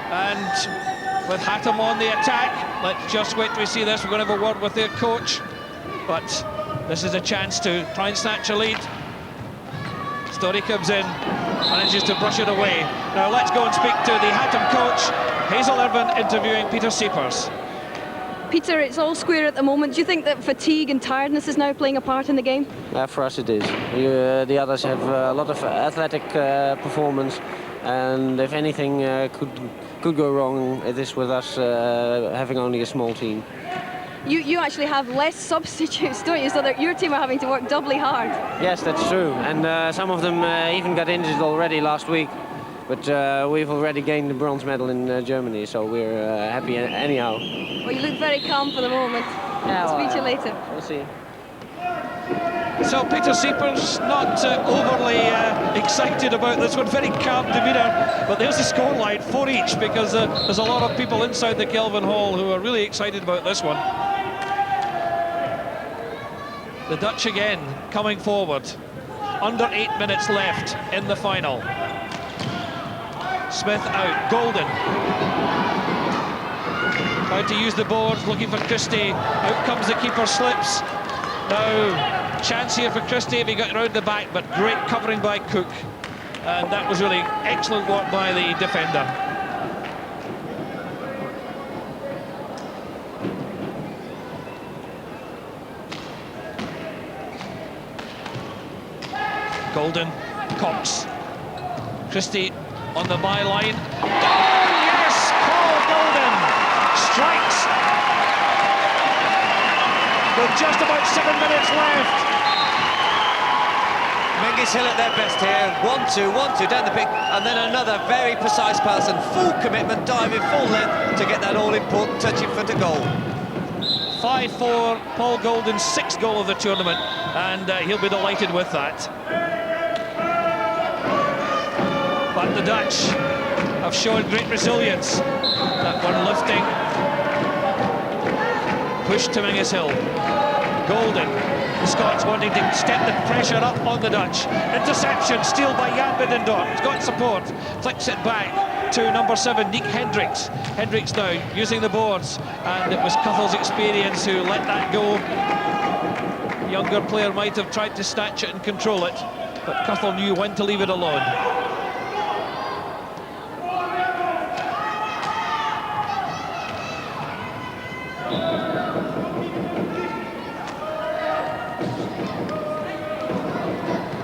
And with Hattem on the attack, let's just wait till we see this. We're going to have a word with their coach, but this is a chance to try and snatch a lead. Story comes in, manages to brush it away. Now let's go and speak to the Hattem coach, Hazel Irvin, interviewing Peter Seepers. Peter, it's all square at the moment. Do you think that fatigue and tiredness is now playing a part in the game? For us it is. The others have a lot of athletic performance, and if anything could go wrong, it is with us having only a small team. You actually have less substitutes, don't you? So that your team are having to work doubly hard. Yes, that's true. And some of them even got injured already last week. But we've already gained the bronze medal in Germany, so we're happy anyhow. Well, you look very calm for the moment. Yeah, I'll speak to you later. We'll see. So Peter Seepers not overly excited about this one, very calm demeanour, but there's the scoreline, 4 each, because there's a lot of people inside the Kelvin Hall who are really excited about this one. The Dutch again coming forward, under 8 minutes left in the final. Smith out, Golden trying to use the boards, looking for Christie. Out comes the keeper, slips. Now chance here for Christie if he got round the back, but great covering by Cook, and that was really excellent work by the defender. Golden, Cox, Christie on the byline. Oh yes, Paul Golden strikes with just about 7 minutes left. Menzieshill at their best here, 1-2 down the pitch, and then another very precise pass and full commitment, diving full length to get that all-important touch in front of goal. 5-4, Paul Golden's 6th goal of the tournament, and he'll be delighted with that. But the Dutch have shown great resilience. That one lifting. Push to Menzieshill. Golden. The Scots wanting to step the pressure up on the Dutch. Interception, steal by Jan Middendorp. He's got support. Flicks it back to number 7, Nick Hendricks. Hendricks now using the boards. And it was Cuthell's experience who let that go. The younger player might have tried to snatch it and control it, but Cuthell knew when to leave it alone.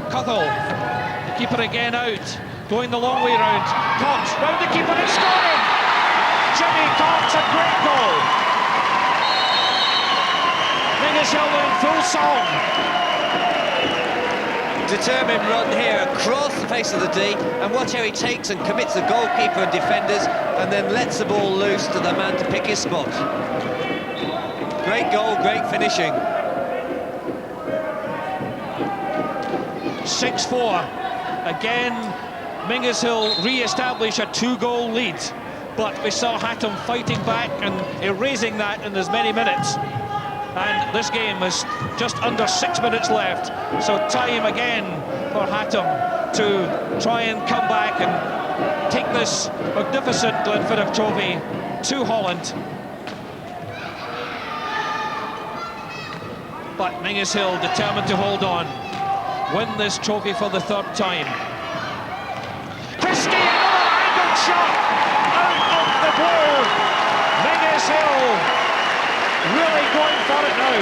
Cuthell, the keeper again out. going the long way round. Cox round the keeper and scoring! Jimmy Cox, a great goal! Menzieshill in full song. Determined run here across the face of the D, and watch how he takes and commits the goalkeeper and defenders, and then lets the ball loose to the man to pick his spot. Great goal, great finishing. 6-4. Again, Menzieshill re-establish a 2-goal lead, but we saw Hattem fighting back and erasing that in as many minutes. And this game is just under 6 minutes left, so time again for Hattem to try and come back and take this magnificent Glenfiddich trophy to Holland. But Menzieshill determined to hold on, win this trophy for the 3rd time. Christie, another angled shot out of the blue. Menzieshill really going for it now.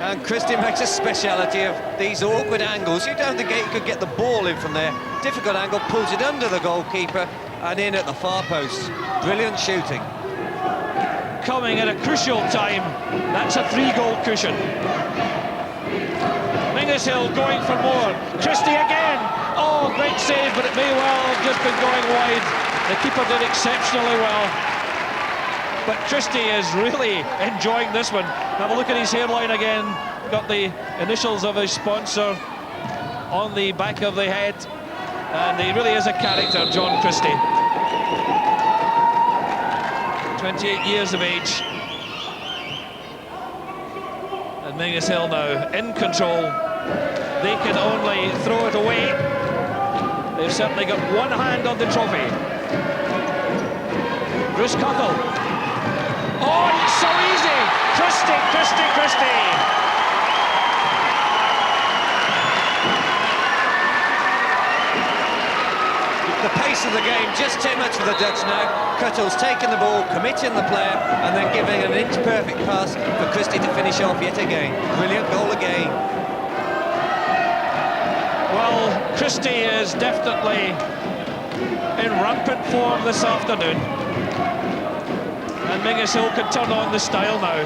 And Christie makes a speciality of these awkward angles. You don't think he could get the ball in from there. Difficult angle, pulls it under the goalkeeper and in at the far post. Brilliant shooting. Coming at a crucial time. That's a 3-goal cushion. Menzieshill going for more. Christie again. Oh, great save, but it may well have just been going wide. The keeper did exceptionally well. But Christie is really enjoying this one. Have a look at his hairline again. Got the initials of his sponsor on the back of the head. And he really is a character, John Christie. 28 years of age. And Menzieshill now in control. They can only throw it away. They've certainly got one hand on the trophy. Bruce Cuttle. Oh, it's so easy! Christie, Christie, Christie! The pace of the game just too much for the Dutch now. Cuttle's taking the ball, committing the player, and then giving an inch-perfect pass for Christie to finish off yet again. Brilliant goal again. Well, Christie is definitely in rampant form this afternoon. And Menzieshill can turn on the style now.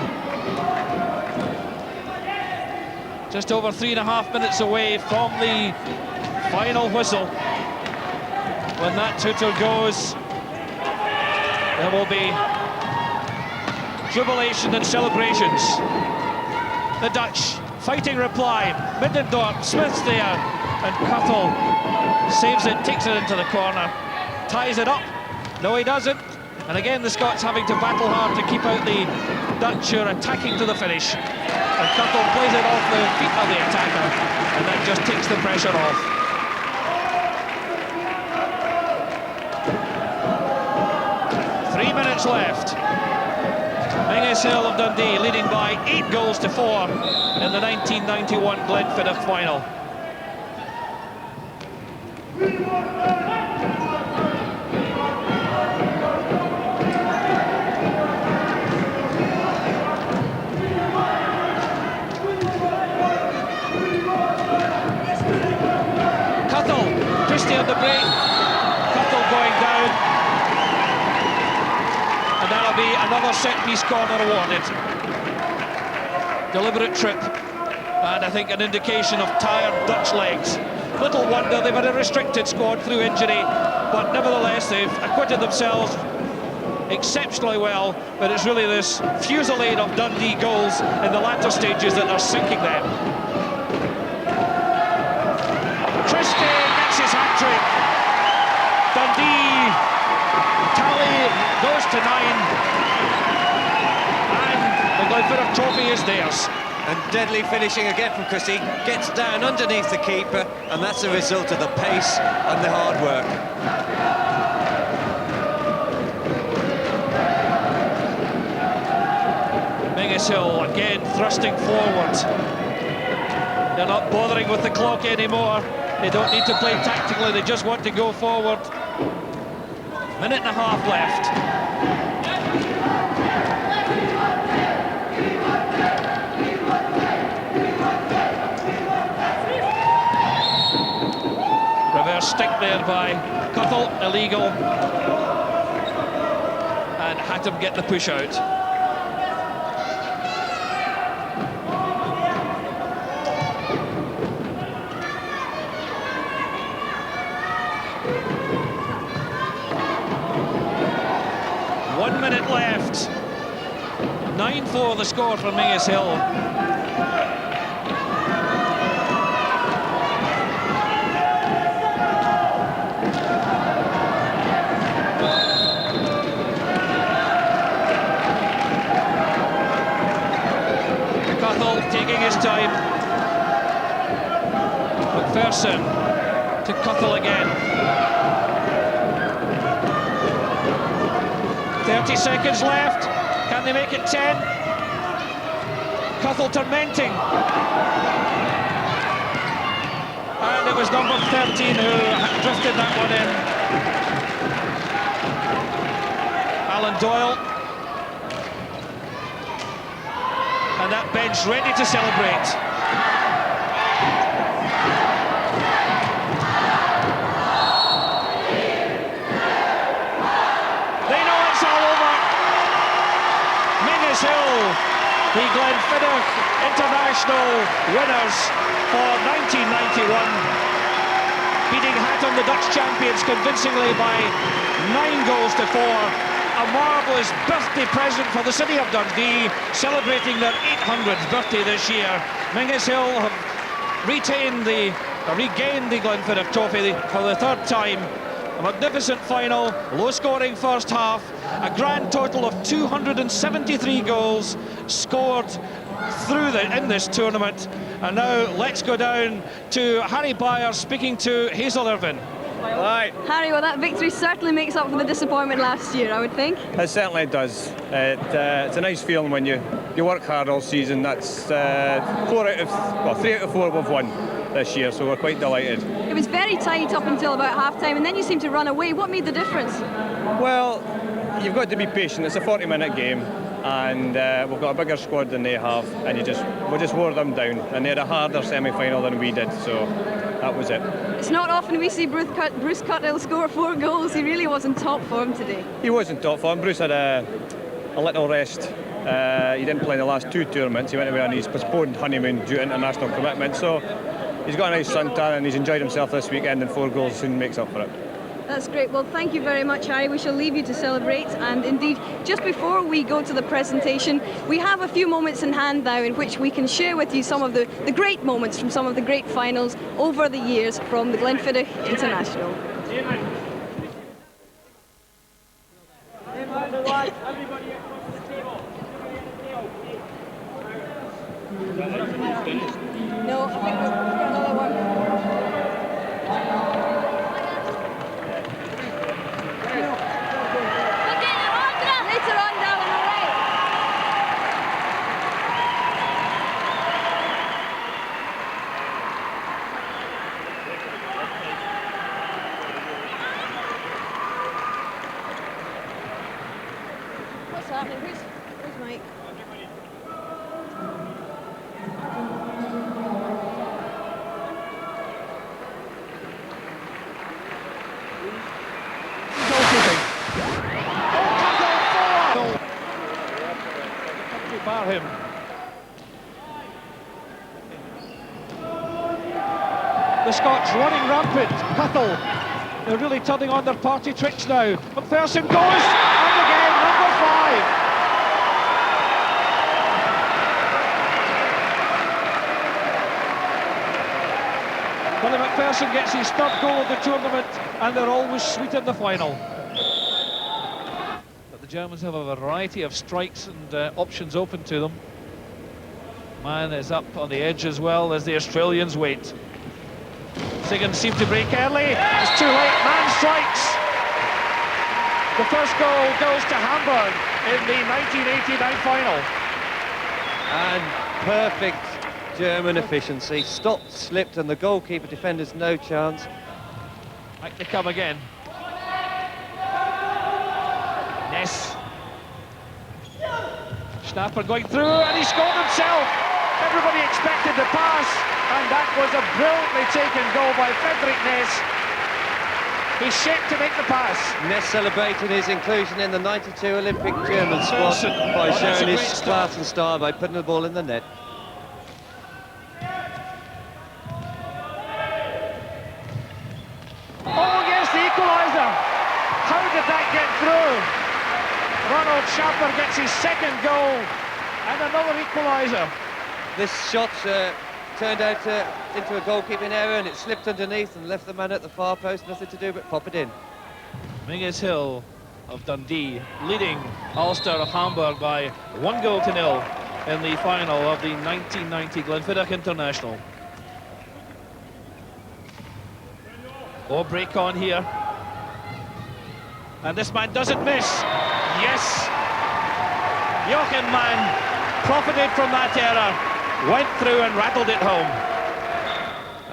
Just over 3.5 minutes away from the final whistle. When that tutor goes, there will be jubilation and celebrations. The Dutch fighting reply. Middendorp, Smith's there, and Cuttle saves it, takes it into the corner, ties it up. No, he doesn't. And again, the Scots having to battle hard to keep out the Dutch who are attacking to the finish. And Cuttle plays it off the feet of the attacker, and that just takes the pressure off. Left. Menzieshill of Dundee leading by 8 goals to 4 in the 1991 Glenfiddich final. Cuttle, Christie on the break. Cuttle going down. And that'll be another set-piece corner awarded. Deliberate trip, and I think an indication of tired Dutch legs. Little wonder they've had a restricted squad through injury, but nevertheless they've acquitted themselves exceptionally well. But it's really this fusillade of Dundee goals in the latter stages that are sinking them. Christie gets his hat-trick. Dundee tally goes to 9, and the Glenfiddich trophy is theirs. And deadly finishing again from Christie, gets down underneath the keeper, and that's a result of the pace and the hard work. Menzieshill again thrusting forward. They're not bothering with the clock anymore. They don't need to play tactically, they just want to go forward. Minute and a half left. stick there by Cuttle, illegal. And Hattem get the push out. One minute left. 9-4 the score for Menzieshill. Taking his time. McPherson to Cuttle again. 30 seconds left. Can they make it 10? Cuttle tormenting. And it was number 13 who drifted that one in. Alan Doyle. And that bench ready to celebrate. They know it's all over. Menzieshill, the Glenfiddich International winners for 1991. Beating Hattem, the Dutch champions, convincingly by 9 goals to 4. A marvellous birthday present for the city of Dundee, celebrating their 800th birthday this year. Menzieshill have regained the Glenfiddich trophy for the 3rd time. A magnificent final, low-scoring first half, a grand total of 273 goals scored in this tournament. And now let's go down to Harry Byer speaking to Hazel Irvine. Right. Harry, well, that victory certainly makes up for the disappointment last year, I would think. It certainly does. It's a nice feeling when you work hard all season. That's 3 out of 4 we've won this year, so we're quite delighted. It was very tight up until about half-time, and then you seemed to run away. What made the difference? Well, you've got to be patient. It's a 40-minute game, and we've got a bigger squad than they have, and we just wore them down, and they had a harder semi-final than we did, so that was it. It's not often we see Bruce Cuttle score 4 goals. He really was in top form today. He was in top form. Bruce had a little rest. He didn't play in the last 2 tournaments. He went away on his postponed honeymoon due to international commitment, so he's got a nice suntan and he's enjoyed himself this weekend, and 4 goals soon makes up for it. That's great. Well, thank you very much, Harry. We shall leave you to celebrate. And indeed, just before we go to the presentation, we have a few moments in hand now in which we can share with you some of the great moments from some of the great finals over the years from the Glenfiddich International. No, I think we've got another one. Later on, darling, all right? What's happening? Where's Mike? Bar him. The Scots running rampant. Cuttle, they're really turning on their party tricks now. McPherson goes, and again, number 5. Billy McPherson gets his 3rd goal of the tournament, and they're always sweet in the final. The Germans have a variety of strikes and options open to them. Man is up on the edge as well as the Australians wait. Siggins seem to break early. It's too late. Man strikes. The first goal goes to Hamburg in the 1989 final. And perfect German efficiency. Stopped, slipped, and the goalkeeper defenders no chance. Back they come again. Schnapper going through, and he scored himself. Everybody expected the pass, and that was a brilliantly taken goal by Friedrich Ness. He's shaped to make the pass. Ness celebrating his inclusion in the '92 Olympic German squad by that's a showing his great start. class and style by putting the ball in the net. Oh, yes, the equaliser. How did that get through? Ronald Schaper gets his second goal and another equaliser. This shot turned out into a goalkeeping error, and it slipped underneath and left the man at the far post. Nothing to do but pop it in. Menzieshill of Dundee leading Ulster of Hamburg by 1-0 in the final of the 1990 Glenfiddich International. Oh, break on here. And this man doesn't miss. Yes! Jochen Mann profited from that error, went through and rattled it home.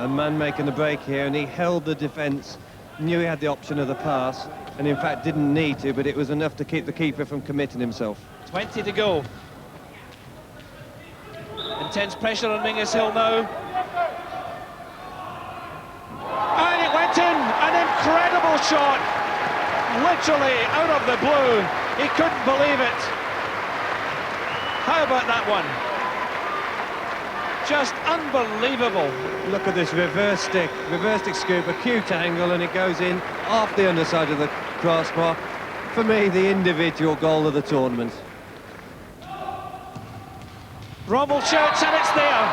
A man making the break here, and he held the defence, knew he had the option of the pass, and in fact didn't need to, but it was enough to keep the keeper from committing himself. 20 to go. Intense pressure on Menzieshill now. And it went in, an incredible shot. Literally out of the blue. He couldn't believe it. How about that one? Just unbelievable. Look at this reverse stick scoop, acute angle, and it goes in off the underside of the crossbar. For me, the individual goal of the tournament. Rommel shoots and it's there.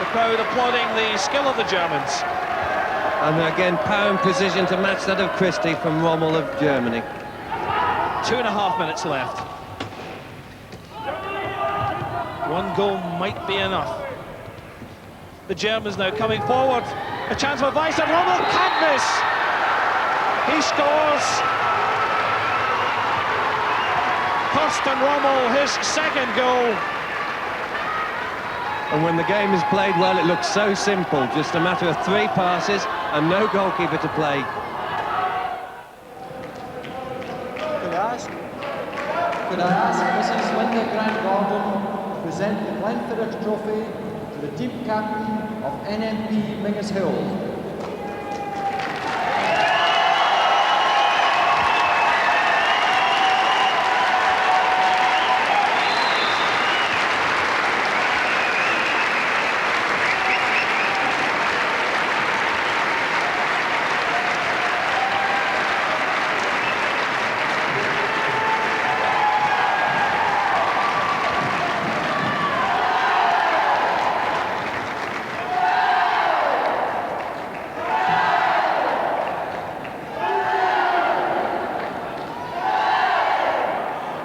The crowd applauding the skill of the Germans. And again, power and precision to match that of Christie from Rommel of Germany. 2.5 minutes left. One goal might be enough. The Germans now coming forward. A chance for Weiss, and Rommel can't miss. He scores. Thorsten Rommel, his second goal. And when the game is played well, it looks so simple. Just a matter of 3 passes and no goalkeeper to play. Could I ask Mrs. Linda Grant-Gordon to present the Glenfiddich Trophy to the team captain of NMP Menzieshill?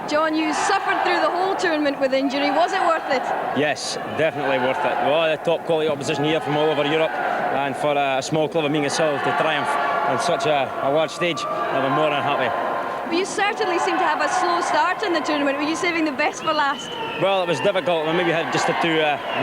John, you suffered through the whole tournament with injury. Was it worth it? Yes, definitely worth it. Well, the top quality opposition here from all over Europe, and for a small club of Menzieshill to triumph on such a large stage, I'm more than happy. But you certainly seem to have a slow start in the tournament. Were you saving the best for last? Well, it was difficult. We maybe had just to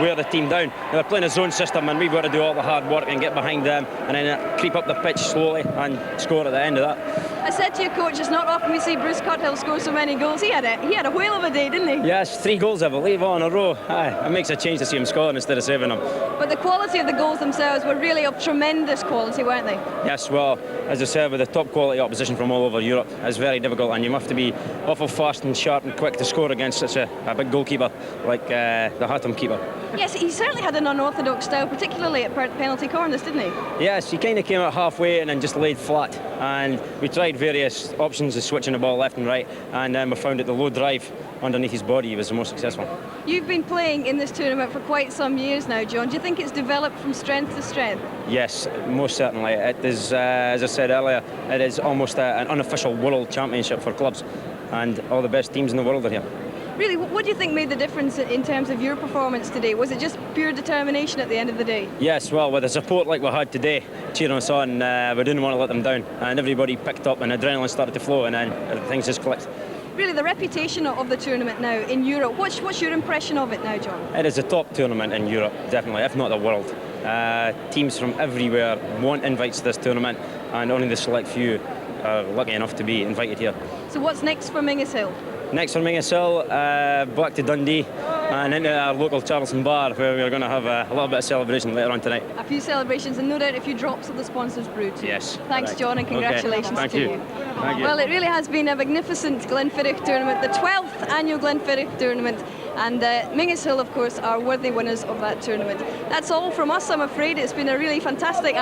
wear the team down. They were playing a zone system, and we've got to do all the hard work and get behind them, and then creep up the pitch slowly and score at the end of that. I said to your coach, it's not often we see Bruce Cuthill score so many goals. He had a whale of a day, didn't he? Yes, 3 goals, I believe, all in a row. Aye, it makes a change to see him scoring instead of saving them. But the quality of the goals themselves were really of tremendous quality, weren't they? Yes, well, as I said, with the top quality opposition from all over Europe, it's very difficult, and you have to be awful fast and sharp and quick to score against such a big goalkeeper like the Hattem keeper. Yes, he certainly had an unorthodox style, particularly at penalty corners, didn't he? Yes, he kind of came out halfway and then just laid flat, and we tried various options of switching the ball left and right, and we found that the low drive underneath his body was the most successful. You've been playing in this tournament for quite some years now, John. Do you think it's developed from strength to strength? Yes, most certainly. It is, as I said earlier, it is almost an unofficial world championship for clubs, and all the best teams in the world are here. Really, what do you think made the difference in terms of your performance today? Was it just pure determination at the end of the day? Yes, well, with the support like we had today, cheering us on, we didn't want to let them down, and everybody picked up and adrenaline started to flow, and then things just clicked. Really, the reputation of the tournament now in Europe, what's your impression of it now, John? It is a top tournament in Europe, definitely, if not the world. Teams from everywhere want invites to this tournament, and only the select few are lucky enough to be invited here. So what's next for Menzieshill? Next for Menzieshill, back to Dundee and into our local Charleston bar, where we're going to have a little bit of celebration later on tonight. A few celebrations and no doubt a few drops of the sponsors brew too. Yes. Thanks, Right. John, and congratulations Okay. Thank to you. you. Thank you. Well, it really has been a magnificent Glenfiddich tournament, the 12th annual Glenfiddich tournament, and Menzieshill, of course, are worthy winners of that tournament. That's all from us, I'm afraid. It's been a really fantastic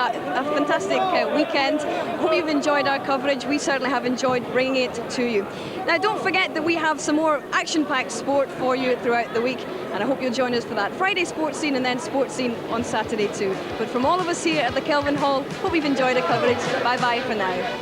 weekend. Hope you've enjoyed our coverage. We certainly have enjoyed bringing it to you. Now, don't forget that we have some more action-packed sport for you throughout the week, and I hope you'll join us for that. Friday Sports Scene and then Sports Scene on Saturday too. But from all of us here at the Kelvin Hall, hope you've enjoyed the coverage. Bye-bye for now.